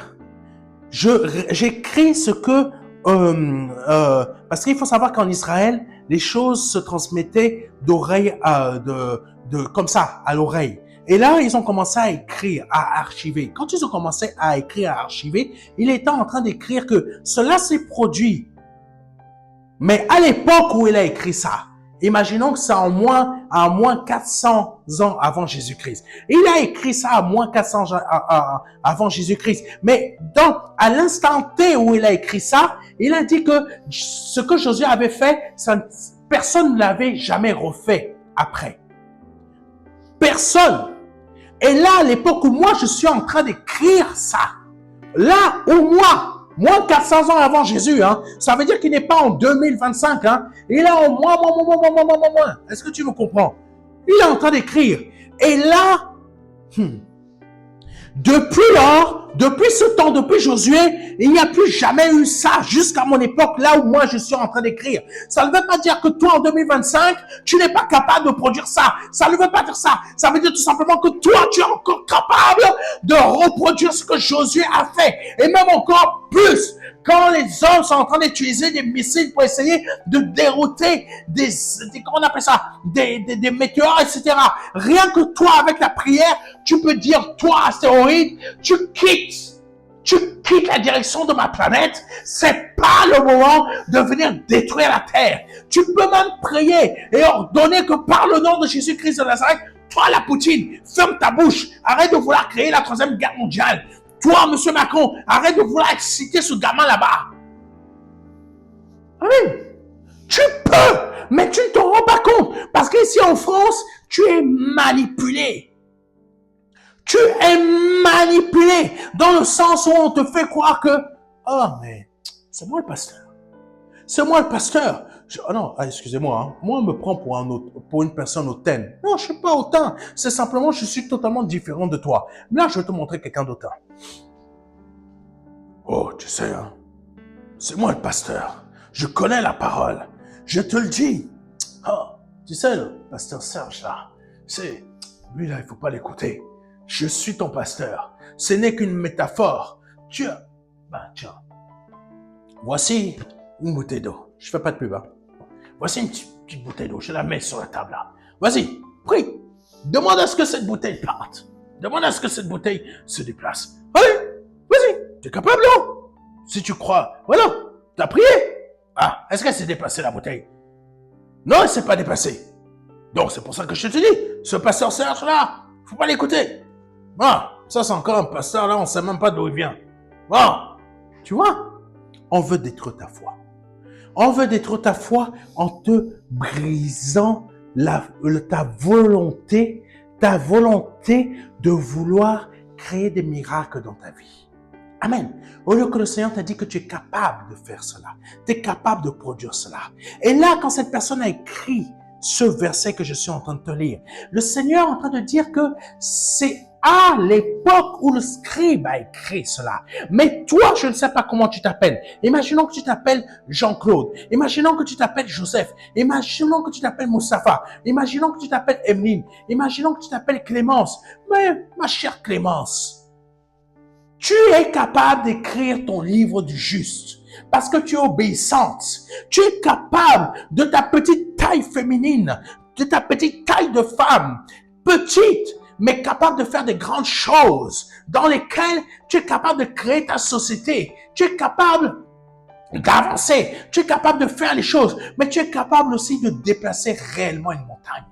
J'écris ce que... parce qu'il faut savoir qu'en Israël, les choses se transmettaient d'oreille comme ça, à l'oreille. Et là, ils ont commencé à écrire, à archiver. Quand ils ont commencé à écrire, à archiver, il était en train d'écrire que cela s'est produit. Mais à l'époque où il a écrit ça, imaginons que c'est à moins 400 ans avant Jésus-Christ. Il a écrit ça à moins 400 ans avant Jésus-Christ. Mais à l'instant T où il a écrit ça, il a dit que ce que Josué avait fait, personne ne l'avait jamais refait après. Personne. Et là, à l'époque où moi, je suis en train d'écrire ça, là où moins 400 ans avant Jésus, hein, ça veut dire qu'il n'est pas en 2025, hein, il est en moins. Est-ce que tu me comprends? Il est en train d'écrire. Et là, depuis ce temps, depuis Josué, il n'y a plus jamais eu ça jusqu'à mon époque, là où moi je suis en train d'écrire. Ça ne veut pas dire que toi en 2025, tu n'es pas capable de produire ça. Ça ne veut pas dire ça. Ça veut dire tout simplement que toi, tu es encore capable de reproduire ce que Josué a fait. Et même encore plus, quand les hommes sont en train d'utiliser des missiles pour essayer de dérouter comment on appelle ça, des météores, etc. Rien que toi, avec la prière, tu peux dire, toi, astéroïde, tu quittes la direction de ma planète. C'est pas le moment de venir détruire la terre. Tu peux même prier et ordonner que par le nom de Jésus-Christ de Nazareth, toi, la Poutine, ferme ta bouche. Arrête de vouloir créer la 3e guerre mondiale. Toi, monsieur Macron, arrête de vouloir exciter ce gamin là-bas. Amen. Tu peux, mais tu ne te rends pas compte. Parce qu'ici en France, tu es manipulé. Tu es manipulé dans le sens où on te fait croire que « Oh, mais c'est moi le pasteur. C'est moi le pasteur. » Oh non, excusez-moi, hein. Moi, on me prend pour une personne hautaine. Non, je ne suis pas hautain. C'est simplement, je suis totalement différent de toi. Là, je vais te montrer quelqu'un d'autant. Oh, tu sais, hein, c'est moi le pasteur. Je connais la parole. Je te le dis. Oh, tu sais, le pasteur Serge, là, lui, là, il ne faut pas l'écouter. Je suis ton pasteur. Ce n'est qu'une métaphore. Tiens, voici une bouteille d'eau. Je ne fais pas de pub, hein. Voici une petite bouteille d'eau. Je la mets sur la table, là. Vas-y, Prie. Demande à ce que cette bouteille parte. Demande à ce que cette bouteille se déplace. Allez, vas-y, tu es capable, non? Si tu crois, voilà, tu as prié. Ah, est-ce qu'elle s'est déplacée, la bouteille? Non, elle ne s'est pas déplacée. Donc, c'est pour ça que je te dis, ce pasteur Serge-là, il ne faut pas l'écouter. Ah, ça, c'est encore un pasteur, là, on ne sait même pas d'où il vient. Ah, tu vois, on veut détruire ta foi. On veut détruire ta foi en te brisant ta volonté de vouloir créer des miracles dans ta vie. Amen. Au lieu que le Seigneur t'a dit que tu es capable de faire cela, tu es capable de produire cela. Et là, quand cette personne a écrit ce verset que je suis en train de te lire, le Seigneur est en train de dire que c'est à l'époque où le scribe a écrit cela. Mais toi, je ne sais pas comment tu t'appelles. Imaginons que tu t'appelles Jean-Claude. Imaginons que tu t'appelles Joseph. Imaginons que tu t'appelles Moustapha. Imaginons que tu t'appelles Emeline. Imaginons que tu t'appelles Clémence. Mais, ma chère Clémence, tu es capable d'écrire ton livre du juste parce que tu es obéissante. Tu es capable de ta petite taille féminine, de ta petite taille de femme, petite, mais capable de faire des grandes choses dans lesquelles tu es capable de créer ta société. Tu es capable d'avancer. Tu es capable de faire les choses, mais tu es capable aussi de déplacer réellement une montagne.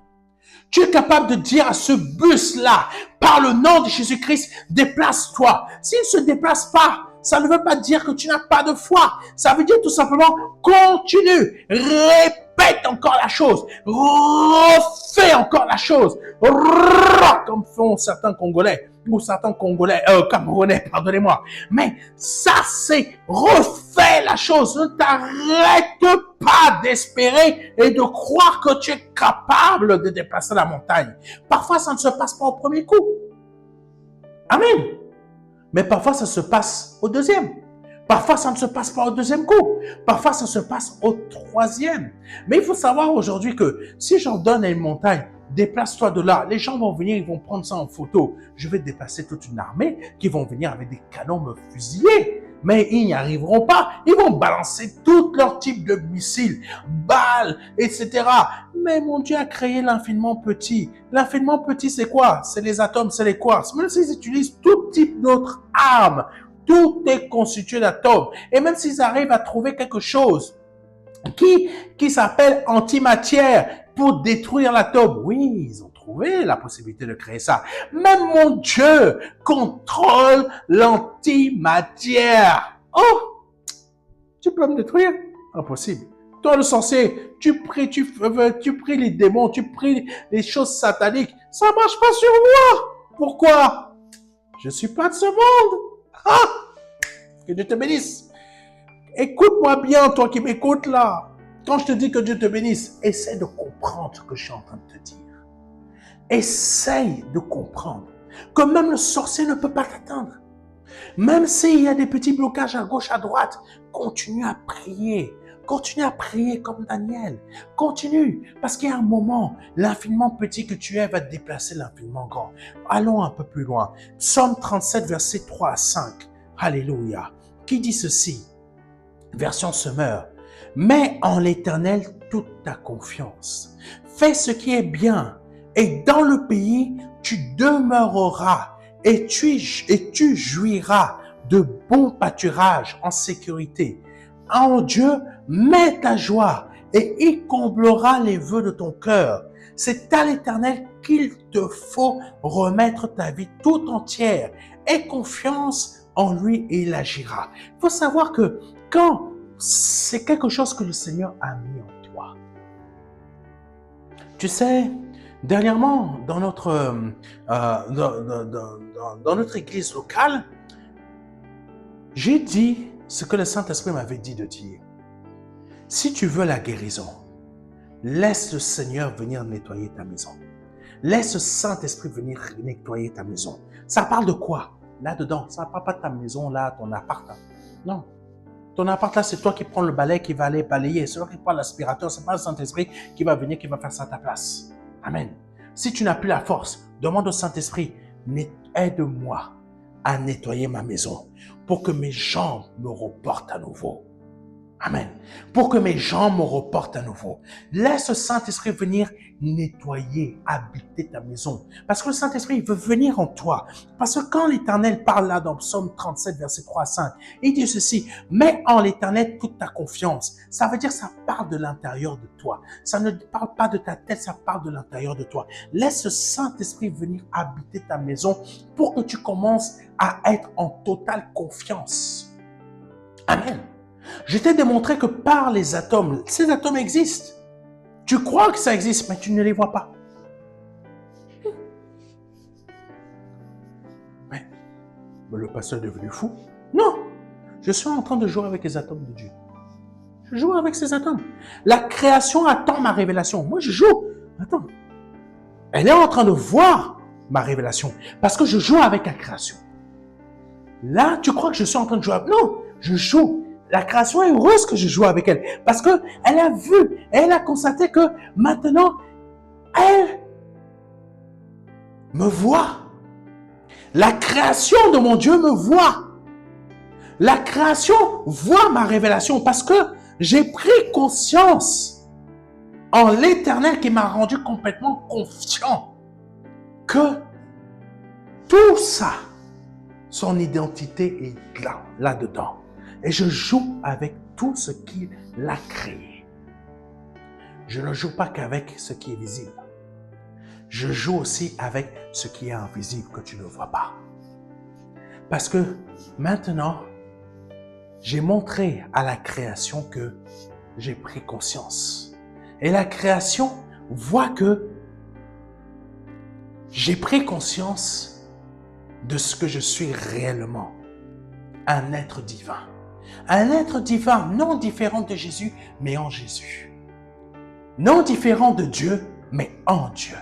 Tu es capable de dire à ce bus-là, par le nom de Jésus-Christ, déplace-toi. S'il ne se déplace pas, ça ne veut pas dire que tu n'as pas de foi. Ça veut dire tout simplement, continue, répète encore la chose, refais encore la chose, comme font certains Congolais, ou certains Camerounais, pardonnez-moi. Mais ça, c'est refais la chose. Ne t'arrête pas d'espérer et de croire que tu es capable de déplacer la montagne. Parfois, ça ne se passe pas au premier coup. Amen. Mais parfois, ça se passe au deuxième. Parfois, ça ne se passe pas au deuxième coup. Parfois, ça se passe au troisième. Mais il faut savoir aujourd'hui que si j'en donne à une montagne, déplace-toi de là. Les gens vont venir, ils vont prendre ça en photo. Je vais déplacer toute une armée qui vont venir avec des canons me fusiller. Mais ils n'y arriveront pas. Ils vont balancer tout leur type de missiles, balles, etc. Mais mon Dieu a créé l'infiniment petit. L'infiniment petit, c'est quoi? C'est les atomes, c'est les quarks. Même s'ils utilisent tout type d'autres armes, tout est constitué d'atomes. Et même s'ils arrivent à trouver quelque chose qui s'appelle antimatière pour détruire l'atome, oui, ils ont trouvé la possibilité de créer ça. Même mon Dieu contrôle l'antimatière. Oh, tu peux me détruire? Impossible. Toi, le sorcier, tu pries les démons, tu pries les choses sataniques. Ça ne marche pas sur moi. Pourquoi? Je ne suis pas de ce monde. Ah! Que Dieu te bénisse. Écoute-moi bien, toi qui m'écoutes là. Quand je te dis que Dieu te bénisse, essaie de comprendre ce que je suis en train de te dire. Essaye de comprendre que même le sorcier ne peut pas t'atteindre. Même s'il y a des petits blocages à gauche, à droite, continue à prier. Continue à prier comme Daniel. Continue, parce qu'il y a un moment, l'infiniment petit que tu es va te déplacer l'infiniment grand. Allons un peu plus loin. Psaume 37, versets 3 à 5. Alléluia. Qui dit ceci? Version Semeur. Mets en l'Éternel toute ta confiance. Fais ce qui est bien, et dans le pays, tu demeureras, et tu jouiras de bons pâturages en sécurité. En Dieu, mets ta joie, et il comblera les vœux de ton cœur. C'est à l'Éternel qu'il te faut remettre ta vie tout entière. Aie confiance en lui et il agira. Il faut savoir que quand c'est quelque chose que le Seigneur a mis en toi. Tu sais, dernièrement, dans notre église locale, j'ai dit ce que le Saint-Esprit m'avait dit de dire. Si tu veux la guérison, laisse le Seigneur venir nettoyer ta maison. Laisse le Saint-Esprit venir nettoyer ta maison. Ça parle de quoi? Là-dedans, ça ne parle pas de ta maison, là, ton appart. Non. Ton appart là, c'est toi qui prends le balai, qui va aller balayer. C'est toi qui prends l'aspirateur. C'est pas le Saint-Esprit qui va venir, qui va faire ça à ta place. Amen. Si tu n'as plus la force, demande au Saint-Esprit, aide-moi à nettoyer ma maison pour que mes jambes me reportent à nouveau. Amen. Pour que mes jambes me reportent à nouveau. Laisse le Saint-Esprit venir nettoyer, habiter ta maison. Parce que le Saint-Esprit, il veut venir en toi. Parce que quand l'Éternel parle là dans Psaume 37, verset 3 à 5, il dit ceci: mets en l'Éternel toute ta confiance. Ça veut dire que ça parle de l'intérieur de toi. Ça ne parle pas de ta tête, ça parle de l'intérieur de toi. Laisse le Saint-Esprit venir habiter ta maison pour que tu commences à être en totale confiance. Amen. Je t'ai démontré que par les atomes, ces atomes existent. Tu crois que ça existe, mais tu ne les vois pas. Mais le pasteur est devenu fou. Non, je suis en train de jouer avec les atomes de Dieu. Je joue avec ces atomes. La création attend ma révélation. Moi, je joue. Attends. Elle est en train de voir ma révélation parce que je joue avec la création. Là, tu crois que je suis en train de jouer avec... Non, je joue. La création est heureuse que je joue avec elle parce que elle a vu, elle a constaté que maintenant, elle me voit. La création de mon Dieu me voit. La création voit ma révélation parce que j'ai pris conscience en l'Éternel qui m'a rendu complètement confiant que tout ça, son identité est là-dedans. Et je joue avec tout ce qu'il a créé. Je ne joue pas qu'avec ce qui est visible. Je joue aussi avec ce qui est invisible que tu ne vois pas. Parce que maintenant, j'ai montré à la création que j'ai pris conscience. Et la création voit que j'ai pris conscience de ce que je suis réellement. Un être divin. Un être divin non différent de Jésus, mais en Jésus. Non différent de Dieu, mais en Dieu.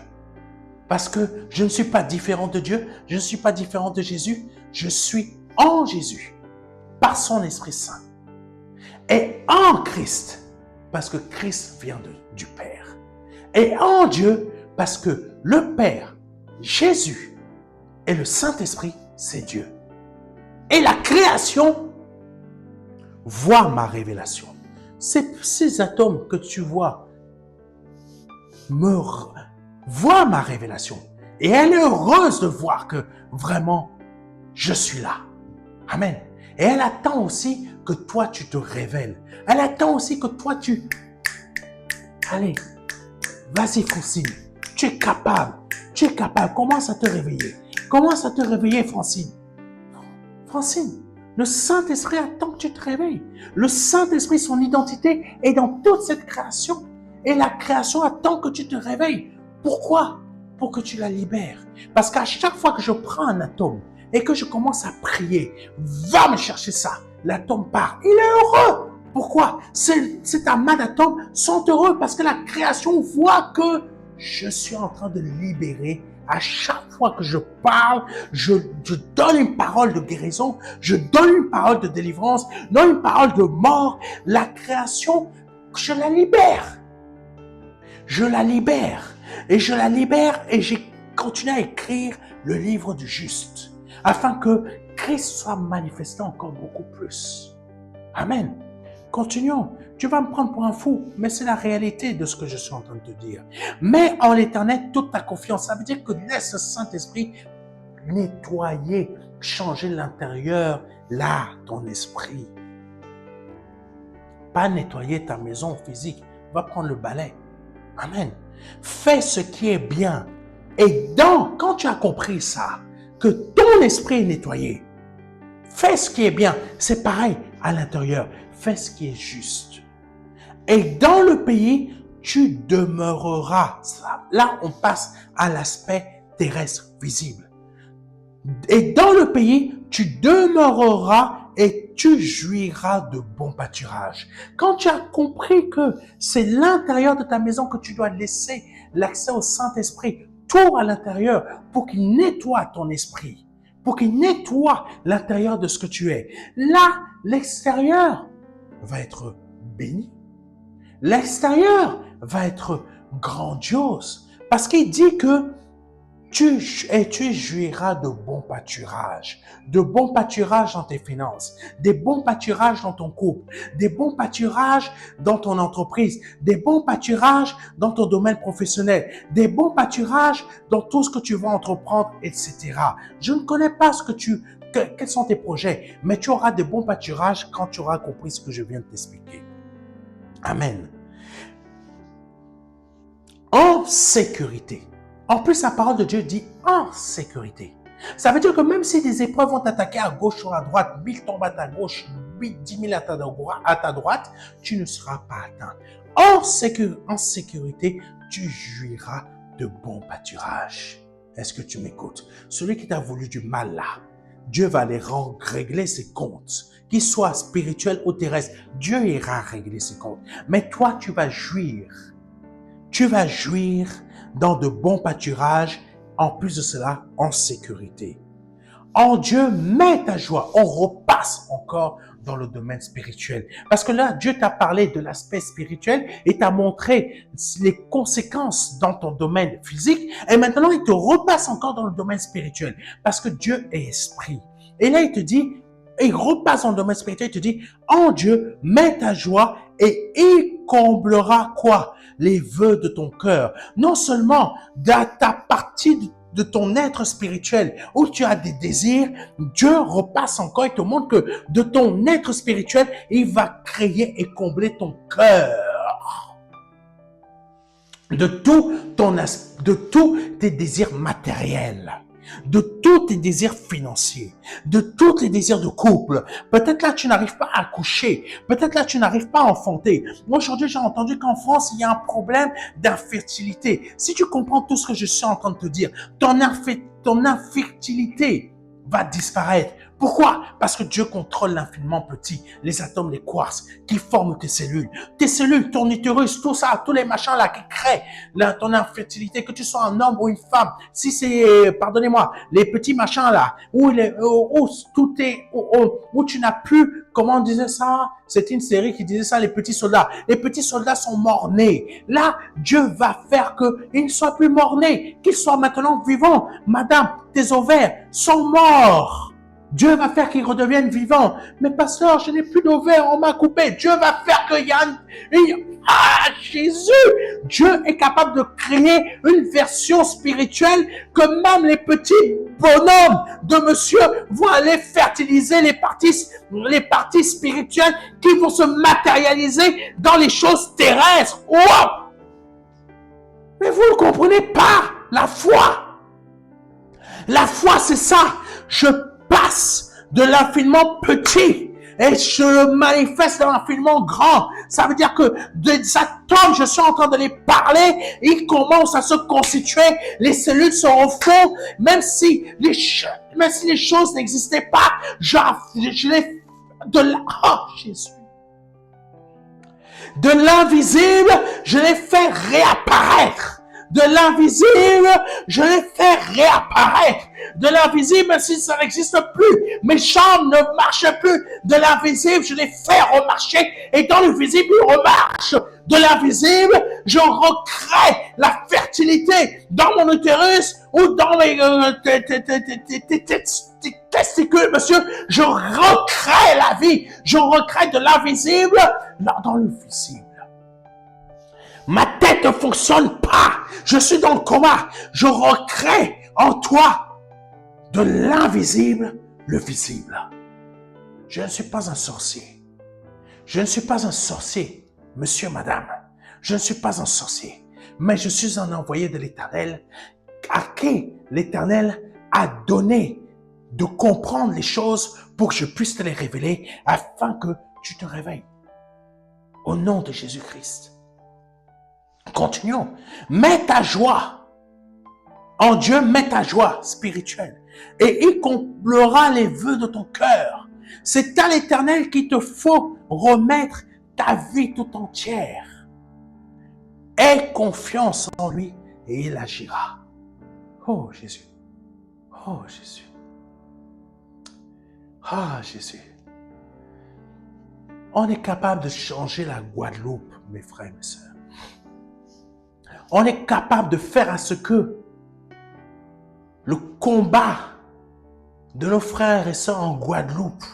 Parce que je ne suis pas différent de Dieu, je ne suis pas différent de Jésus, je suis en Jésus, par son Esprit Saint. Et en Christ, parce que Christ vient du Père. Et en Dieu, parce que le Père, Jésus et le Saint-Esprit, c'est Dieu. Et la création voit ma révélation. Ces atomes que tu vois voient ma révélation. Et elle est heureuse de voir que vraiment, je suis là. Amen. Et elle attend aussi que toi, tu te révèles. Elle attend aussi que toi, Allez, vas-y, Francine. Tu es capable. Tu es capable. Commence à te réveiller. Commence à te réveiller, Francine. Francine, le Saint-Esprit attend que tu te réveilles. Le Saint-Esprit, son identité est dans toute cette création. Et la création attend que tu te réveilles. Pourquoi? Pour que tu la libères. Parce qu'à chaque fois que je prends un atome et que je commence à prier, va me chercher ça. L'atome part. Il est heureux. Pourquoi? Ces amas d'atomes sont heureux parce que la création voit que je suis en train de libérer. À chaque fois que je parle, je donne une parole de guérison, je donne une parole de délivrance, je donne une parole de mort. La création, je la libère. Je la libère. Et je la libère et j'ai continué à écrire le livre du juste. Afin que Christ soit manifesté encore beaucoup plus. Amen. Continuons. Tu vas me prendre pour un fou, mais c'est la réalité de ce que je suis en train de te dire. Mets en l'Éternel toute ta confiance. Ça veut dire que laisse le Saint-Esprit nettoyer, changer l'intérieur, là, ton esprit. Pas nettoyer ta maison physique. Va prendre le balai. Amen. Fais ce qui est bien. Et quand tu as compris ça, que ton esprit est nettoyé, fais ce qui est bien. C'est pareil à l'intérieur. Fais ce qui est juste. Et dans le pays, tu demeureras. Là, on passe à l'aspect terrestre visible. Et dans le pays, tu demeureras et tu jouiras de bons pâturages. Quand tu as compris que c'est l'intérieur de ta maison que tu dois laisser l'accès au Saint-Esprit, tout à l'intérieur, pour qu'il nettoie ton esprit, pour qu'il nettoie l'intérieur de ce que tu es. Là, l'extérieur va être béni. L'extérieur va être grandiose. Parce qu'il dit que Tu jouiras de bons pâturages dans tes finances, des bons pâturages dans ton couple, des bons pâturages dans ton entreprise, des bons pâturages dans ton domaine professionnel, des bons pâturages dans tout ce que tu vas entreprendre, etc. Je ne connais pas quels sont tes projets, mais tu auras des bons pâturages quand tu auras compris ce que je viens de t'expliquer. Amen. En sécurité. En plus, la parole de Dieu dit en sécurité. Ça veut dire que même si des épreuves vont t'attaquer à gauche ou à droite, 1000 tombent à ta gauche, 10 000 à ta droite, tu ne seras pas atteint. En sécurité, tu jouiras de bons pâturages. Est-ce que tu m'écoutes? Celui qui t'a voulu du mal là, Dieu va régler ses comptes, qu'ils soient spirituels ou terrestres. Dieu ira régler ses comptes. Mais toi, tu vas jouir. Tu vas jouir dans de bons pâturages, en plus de cela, en sécurité. En Dieu, mets ta joie. On repasse encore dans le domaine spirituel. Parce que là, Dieu t'a parlé de l'aspect spirituel et t'a montré les conséquences dans ton domaine physique. Et maintenant, il te repasse encore dans le domaine spirituel. Parce que Dieu est esprit. Et là, il te dit, il repasse dans le domaine spirituel, il te dit, en Dieu, mets ta joie et il comblera quoi? Les vœux de ton cœur. Non seulement de ta partie de ton être spirituel où tu as des désirs, Dieu repasse encore et te montre que de ton être spirituel, il va créer et combler ton cœur. De tous tes désirs matériels. De tous tes désirs financiers, de tous tes désirs de couple. Peut-être là, tu n'arrives pas à accoucher. Peut-être là, tu n'arrives pas à enfanter. Moi, aujourd'hui, j'ai entendu qu'en France, il y a un problème d'infertilité. Si tu comprends tout ce que je suis en train de te dire, ton infertilité va disparaître. Pourquoi? Parce que Dieu contrôle l'infiniment petit, les atomes, les quarks qui forment tes cellules. Tes cellules, ton utérus, tout ça, tous les machins là qui créent ton infertilité, que tu sois un homme ou une femme. Si c'est, pardonnez-moi, les petits machins là, où tout est, où tu n'as plus, comment on disait ça? C'était une série qui disait ça, les petits soldats. Les petits soldats sont morts-nés. Là, Dieu va faire qu'ils ne soient plus morts-nés, qu'ils soient maintenant vivants. Madame, tes ovaires sont morts. Dieu va faire qu'ils redeviennent vivants. Mais pasteur, je n'ai plus d'ovaires, on m'a coupé. Dieu va faire qu'il y a Jésus! Dieu est capable de créer une version spirituelle que même les petits bonhommes de monsieur vont aller fertiliser les parties spirituelles qui vont se matérialiser dans les choses terrestres. Wow! Mais vous ne comprenez pas la foi. La foi, c'est ça. Je passe de l'infiniment petit et je manifeste dans l'infiniment grand. Ça veut dire que des atomes, je suis en train de les parler, ils commencent à se constituer, les cellules se refont, même si les choses n'existaient pas, je les Jésus. De l'invisible, je les fais réapparaître. De l'invisible, je les fais réapparaître. De l'invisible, même si ça n'existe plus, mes jambes ne marchent plus. De l'invisible, je les fais remarcher. Et dans le visible, ils remarchent. De l'invisible, je recrée la fertilité dans mon utérus ou dans les testicules, monsieur. Je recrée la vie. Je recrée de l'invisible dans le visible. Ma tête ne fonctionne pas. Je suis dans le coma. Je recrée en toi de l'invisible le visible. Je ne suis pas un sorcier. Je ne suis pas un sorcier, monsieur, madame. Je ne suis pas un sorcier. Mais je suis un envoyé de l'Éternel à qui l'Éternel a donné de comprendre les choses pour que je puisse te les révéler afin que tu te réveilles. Au nom de Jésus-Christ. Continuons. Mets ta joie en Dieu, mets ta joie spirituelle et il comblera les vœux de ton cœur. C'est à l'Éternel qu'il te faut remettre ta vie tout entière. Aie confiance en lui et il agira. Oh Jésus. Oh Jésus. Ah Jésus. On est capable de changer la Guadeloupe, mes frères et mes sœurs. On est capable de faire à ce que le combat de nos frères et sœurs en Guadeloupe.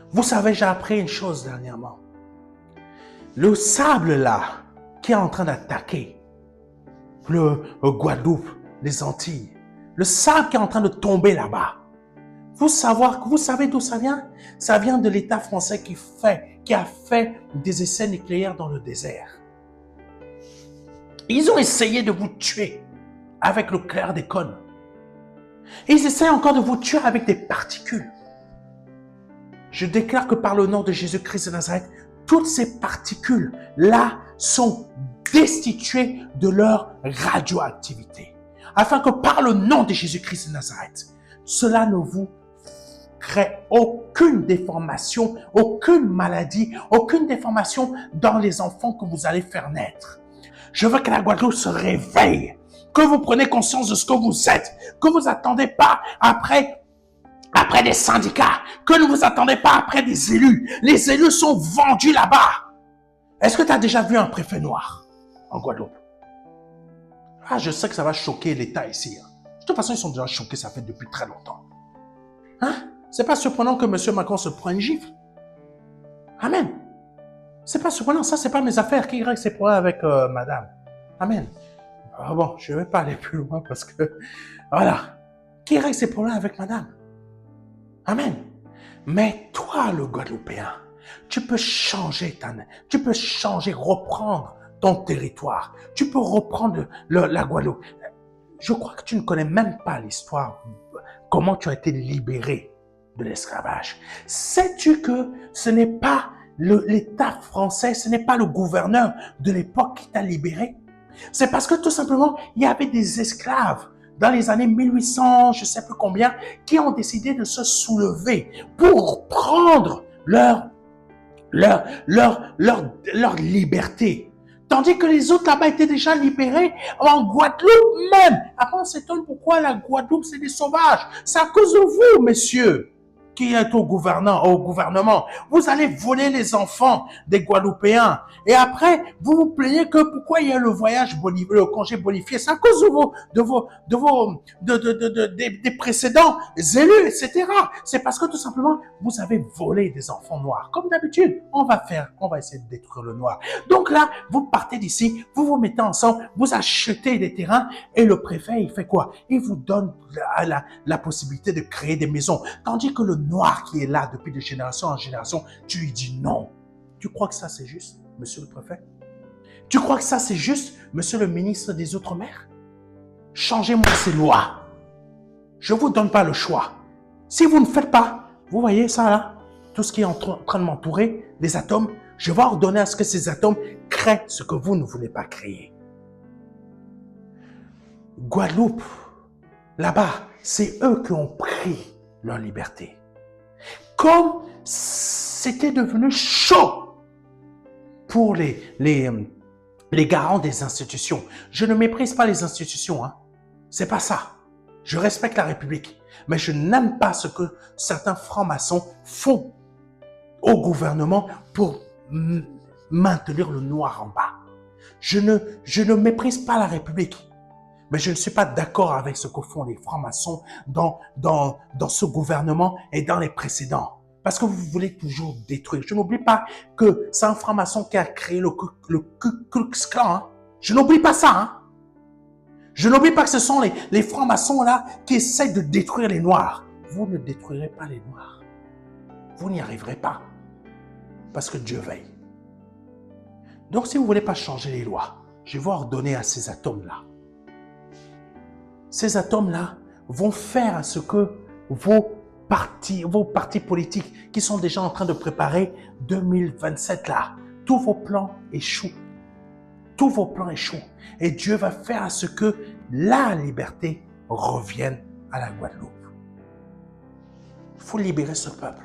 Vous savez, j'ai appris une chose dernièrement. Le sable là, qui est en train d'attaquer le Guadeloupe, les Antilles, le sable qui est en train de tomber là-bas, vous savez d'où ça vient? Ça vient de l'État français qui a fait des essais nucléaires dans le désert. Ils ont essayé de vous tuer avec le chlordécone. Ils essaient encore de vous tuer avec des particules. Je déclare que par le nom de Jésus-Christ de Nazareth, toutes ces particules-là sont destituées de leur radioactivité. Afin que par le nom de Jésus-Christ de Nazareth, cela ne vous crée aucune déformation, aucune maladie, aucune déformation dans les enfants que vous allez faire naître. Je veux que la Guadeloupe se réveille, que vous preniez conscience de ce que vous êtes, que vous n'attendez pas après des syndicats, que ne vous attendez pas après des élus. Les élus sont vendus là-bas. Est-ce que tu as déjà vu un préfet noir en Guadeloupe? Ah, je sais que ça va choquer l'État ici. De toute façon, ils sont déjà choqués, ça fait depuis très longtemps. Hein? C'est pas surprenant que M. Macron se prenne une gifle. Amen. C'est pas surprenant, ça, c'est pas mes affaires. Qui règle ses problèmes avec madame? Amen. Ah bon, je vais pas aller plus loin parce que, voilà. Qui règle ses problèmes avec madame? Amen. Mais toi, le Guadeloupéen, tu peux changer reprendre ton territoire. Tu peux reprendre la Guadeloupe. Je crois que tu ne connais même pas l'histoire, comment tu as été libéré de l'esclavage. Sais-tu que ce n'est pas l'État français, ce n'est pas le gouverneur de l'époque qui t'a libéré? C'est parce que tout simplement, il y avait des esclaves dans les années 1800, je ne sais plus combien, qui ont décidé de se soulever pour prendre leur liberté. Tandis que les autres là-bas étaient déjà libérés en Guadeloupe même. Après, on s'étonne pourquoi la Guadeloupe, c'est des sauvages. C'est à cause de vous, messieurs, qui êtes au gouvernement. Vous allez voler les enfants des Guadeloupéens. Et après, vous vous plaignez que pourquoi il y a le le congé bonifié. C'est à cause des précédents élus, etc. C'est parce que tout simplement, vous avez volé des enfants noirs. Comme d'habitude, on va essayer de détruire le noir. Donc là, vous partez d'ici, vous vous mettez ensemble, vous achetez des terrains et le préfet, il fait quoi? Il vous donne la possibilité de créer des maisons. Tandis que le noir qui est là depuis de génération en génération, tu lui dis non. Tu crois que ça c'est juste, monsieur le préfet? Tu crois que ça c'est juste, monsieur le ministre des Outre-mer? Changez-moi ces lois. Je ne vous donne pas le choix. Si vous ne faites pas, vous voyez ça là, tout ce qui est en train de m'entourer, les atomes, je vais ordonner à ce que ces atomes créent ce que vous ne voulez pas créer. Guadeloupe, là-bas, c'est eux qui ont pris leur liberté. Comme c'était devenu chaud pour les garants des institutions. Je ne méprise pas les institutions, hein. C'est pas ça. Je respecte la République, mais je n'aime pas ce que certains francs-maçons font au gouvernement pour maintenir le noir en bas. Je ne méprise pas la République, mais je ne suis pas d'accord avec ce que font les francs-maçons dans ce gouvernement et dans les précédents. Parce que vous voulez toujours détruire. Je n'oublie pas que c'est un franc-maçon qui a créé le Ku Klux Klan. Hein. Je n'oublie pas ça. Hein. Je n'oublie pas que ce sont les francs-maçons là qui essaient de détruire les Noirs. Vous ne détruirez pas les Noirs. Vous n'y arriverez pas. Parce que Dieu veille. Donc si vous ne voulez pas changer les lois, je vais ordonner à ces atomes-là. Ces atomes-là vont faire ce que vos partis politiques qui sont déjà en train de préparer 2027 là, tous vos plans échouent. Tous vos plans échouent. Et Dieu va faire à ce que la liberté revienne à la Guadeloupe. Il faut libérer ce peuple.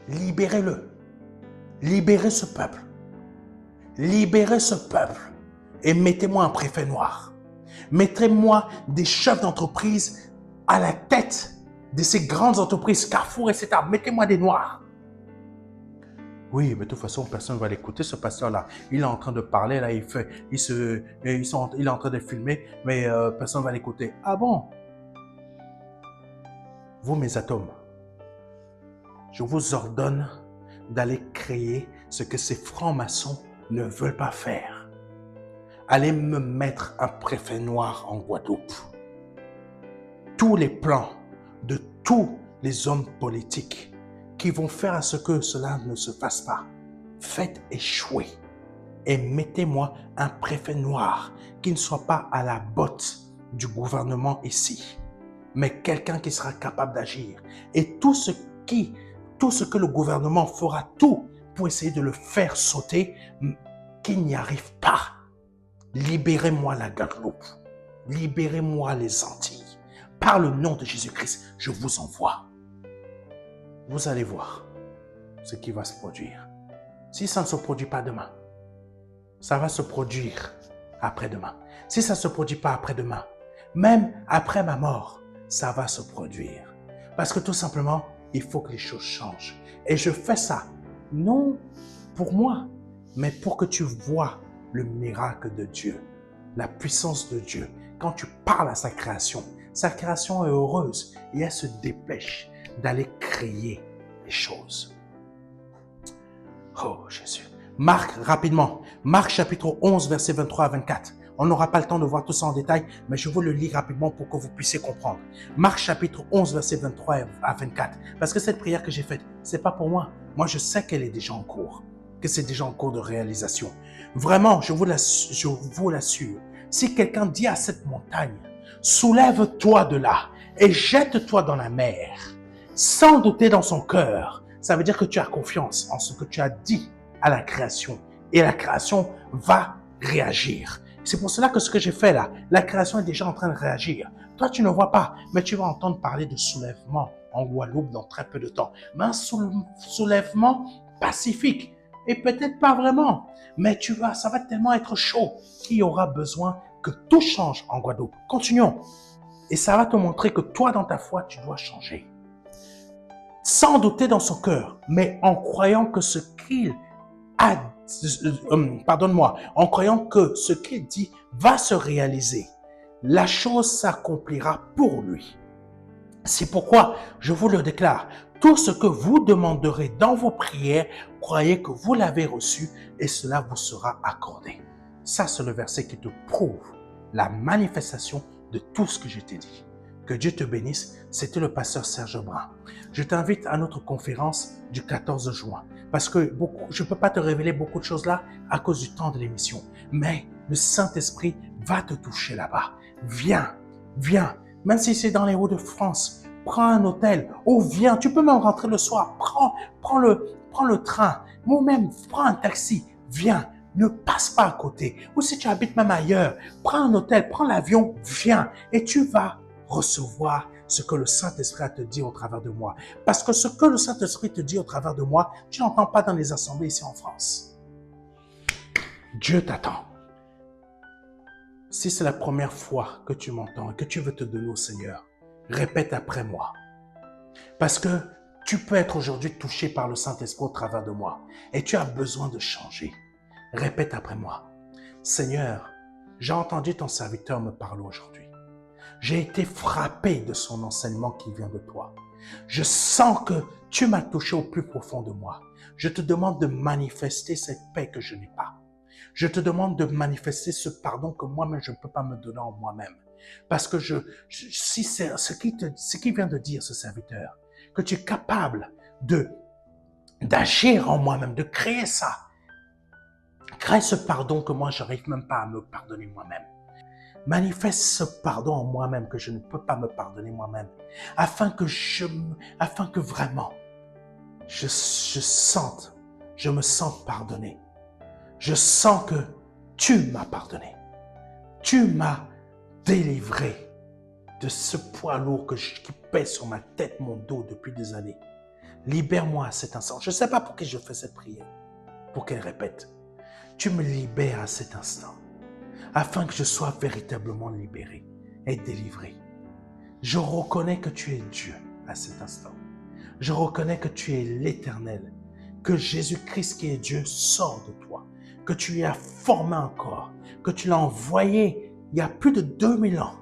Libérez-le. Libérez ce peuple. Libérez ce peuple. Et mettez-moi un préfet noir. Mettez-moi des chefs d'entreprise à la tête de ces grandes entreprises, Carrefour, etc. Mettez-moi des noirs. Oui, mais de toute façon, personne ne va l'écouter, ce pasteur-là. Il est en train de parler, là, il est en train de filmer, mais personne ne va l'écouter. Ah bon? Vous, mes atomes, je vous ordonne d'aller créer ce que ces francs-maçons ne veulent pas faire. Allez me mettre un préfet noir en Guadeloupe. Tous les plans de tous les hommes politiques qui vont faire à ce que cela ne se fasse pas, faites échouer et mettez-moi un préfet noir qui ne soit pas à la botte du gouvernement ici, mais quelqu'un qui sera capable d'agir. Et tout ce que le gouvernement fera tout pour essayer de le faire sauter, qu'il n'y arrive pas. Libérez-moi la Guadeloupe. Libérez-moi les Antilles. Par le nom de Jésus-Christ, je vous envoie. Vous allez voir ce qui va se produire. Si ça ne se produit pas demain, ça va se produire après-demain. Si ça ne se produit pas après-demain, même après ma mort, ça va se produire. Parce que tout simplement, il faut que les choses changent. Et je fais ça, non pour moi, mais pour que tu vois le miracle de Dieu, la puissance de Dieu. Quand tu parles à sa création est heureuse et elle se dépêche d'aller créer les choses. Oh Jésus. Marc, rapidement. Marc chapitre 11, versets 23 à 24. On n'aura pas le temps de voir tout ça en détail, mais je vous le lis rapidement pour que vous puissiez comprendre. Marc chapitre 11, versets 23 à 24. Parce que cette prière que j'ai faite, c'est pas pour moi. Moi, je sais qu'elle est déjà en cours, que c'est déjà en cours de réalisation. Vraiment, je vous l'assure. Si quelqu'un dit à cette montagne, soulève-toi de là et jette-toi dans la mer, sans douter dans son cœur, ça veut dire que tu as confiance en ce que tu as dit à la création. Et la création va réagir. C'est pour cela que ce que j'ai fait là, la création est déjà en train de réagir. Toi, tu ne vois pas, mais tu vas entendre parler de soulèvement en Guadeloupe dans très peu de temps. Mais un soulèvement pacifique. Et peut-être pas vraiment. Mais ça va tellement être chaud qu'il y aura besoin que tout change en Guadeloupe. Continuons. Et ça va te montrer que toi, dans ta foi, tu dois changer. Sans douter dans son cœur, mais en croyant que ce qu'il a en croyant que ce qu'il dit va se réaliser, la chose s'accomplira pour lui. C'est pourquoi je vous le déclare, tout ce que vous demanderez dans vos prières, croyez que vous l'avez reçu et cela vous sera accordé. Ça, c'est le verset qui te prouve la manifestation de tout ce que je t'ai dit. Que Dieu te bénisse. C'était le pasteur Serge Brun. Je t'invite à notre conférence du 14 juin parce que je ne peux pas te révéler beaucoup de choses là à cause du temps de l'émission. Mais le Saint-Esprit va te toucher là-bas. Viens, viens. Même si c'est dans les Hauts-de-France, prends un hôtel ou viens. Tu peux même rentrer le soir. Prends le train ou même prends un taxi. Viens. Ne passe pas à côté. Ou si tu habites même ailleurs, prends un hôtel, prends l'avion, viens et tu vas recevoir ce que le Saint-Esprit a te dit au travers de moi. Parce que ce que le Saint-Esprit te dit au travers de moi, tu n'entends pas dans les assemblées ici en France. Dieu t'attend. Si c'est la première fois que tu m'entends et que tu veux te donner au Seigneur, répète après moi. Parce que tu peux être aujourd'hui touché par le Saint-Esprit au travers de moi et tu as besoin de changer. Répète après moi. Seigneur, j'ai entendu ton serviteur me parler aujourd'hui. J'ai été frappé de son enseignement qui vient de toi. Je sens que tu m'as touché au plus profond de moi. Je te demande de manifester cette paix que je n'ai pas. Je te demande de manifester ce pardon que moi-même je ne peux pas me donner en moi-même. Parce que si c'est ce qui vient de dire ce serviteur, que tu es capable d'agir en moi-même, de créer ça. Crée ce pardon que moi, je n'arrive même pas à me pardonner moi-même. Manifeste ce pardon en moi-même que je ne peux pas me pardonner moi-même, afin que vraiment je me sente pardonné. Je sens que tu m'as pardonné. Tu m'as délivré de ce poids lourd qui pèse sur ma tête, mon dos depuis des années. Libère-moi à cet instant. Je ne sais pas pour qui je fais cette prière, pour qu'elle répète. Tu me libères à cet instant, afin que je sois véritablement libéré et délivré. Je reconnais que tu es Dieu à cet instant. Je reconnais que tu es l'Éternel, que Jésus-Christ qui est Dieu sort de toi, que tu lui as formé un corps, que tu l'as envoyé il y a plus de 2000 ans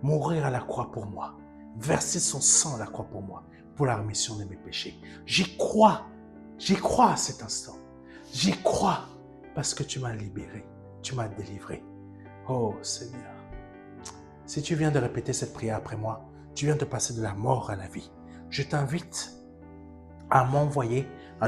mourir à la croix pour moi, verser son sang à la croix pour moi, pour la rémission de mes péchés. J'y crois à cet instant. J'y crois parce que tu m'as libéré, tu m'as délivré. Oh Seigneur, si tu viens de répéter cette prière après moi, tu viens de passer de la mort à la vie. Je t'invite à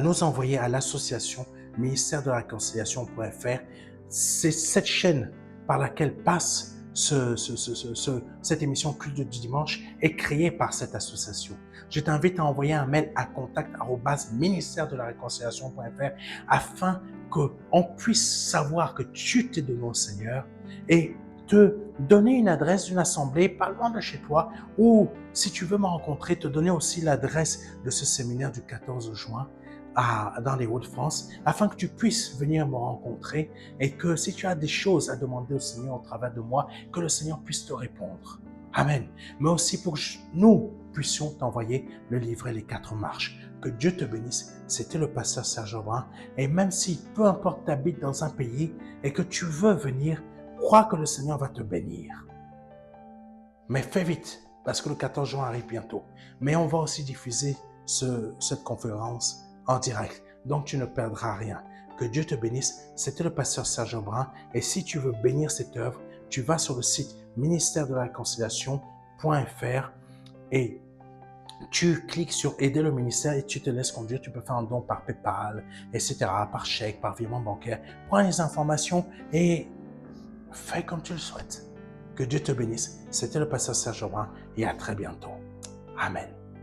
nous envoyer à l'association ministère de la réconciliation.fr. C'est cette chaîne par laquelle passe cette émission Culte du dimanche est créée par cette association. Je t'invite à envoyer un mail à contact@ministère de la réconciliation.fr afin qu'on puisse savoir que tu t'es donné au Seigneur et te donner une adresse d'une assemblée pas loin de chez toi ou si tu veux me rencontrer, te donner aussi l'adresse de ce séminaire du 14 juin dans les Hauts-de-France afin que tu puisses venir me rencontrer et que si tu as des choses à demander au Seigneur au travers de moi, que le Seigneur puisse te répondre. Amen. Mais aussi pour que nous puissions t'envoyer le livret Les 4 marches. Que Dieu te bénisse. C'était le pasteur Serge Aubin. Et même si peu importe tu habites dans un pays et que tu veux venir, crois que le Seigneur va te bénir. Mais fais vite, parce que le 14 juin arrive bientôt. Mais on va aussi diffuser cette conférence en direct. Donc, tu ne perdras rien. Que Dieu te bénisse. C'était le pasteur Serge Aubin. Et si tu veux bénir cette œuvre, tu vas sur le site ministère de la réconciliation.fr et tu cliques sur aider le ministère et tu te laisses conduire. Tu peux faire un don par PayPal, etc., par chèque, par virement bancaire. Prends les informations et fais comme tu le souhaites. Que Dieu te bénisse. C'était le pasteur Serge Aubin et à très bientôt. Amen.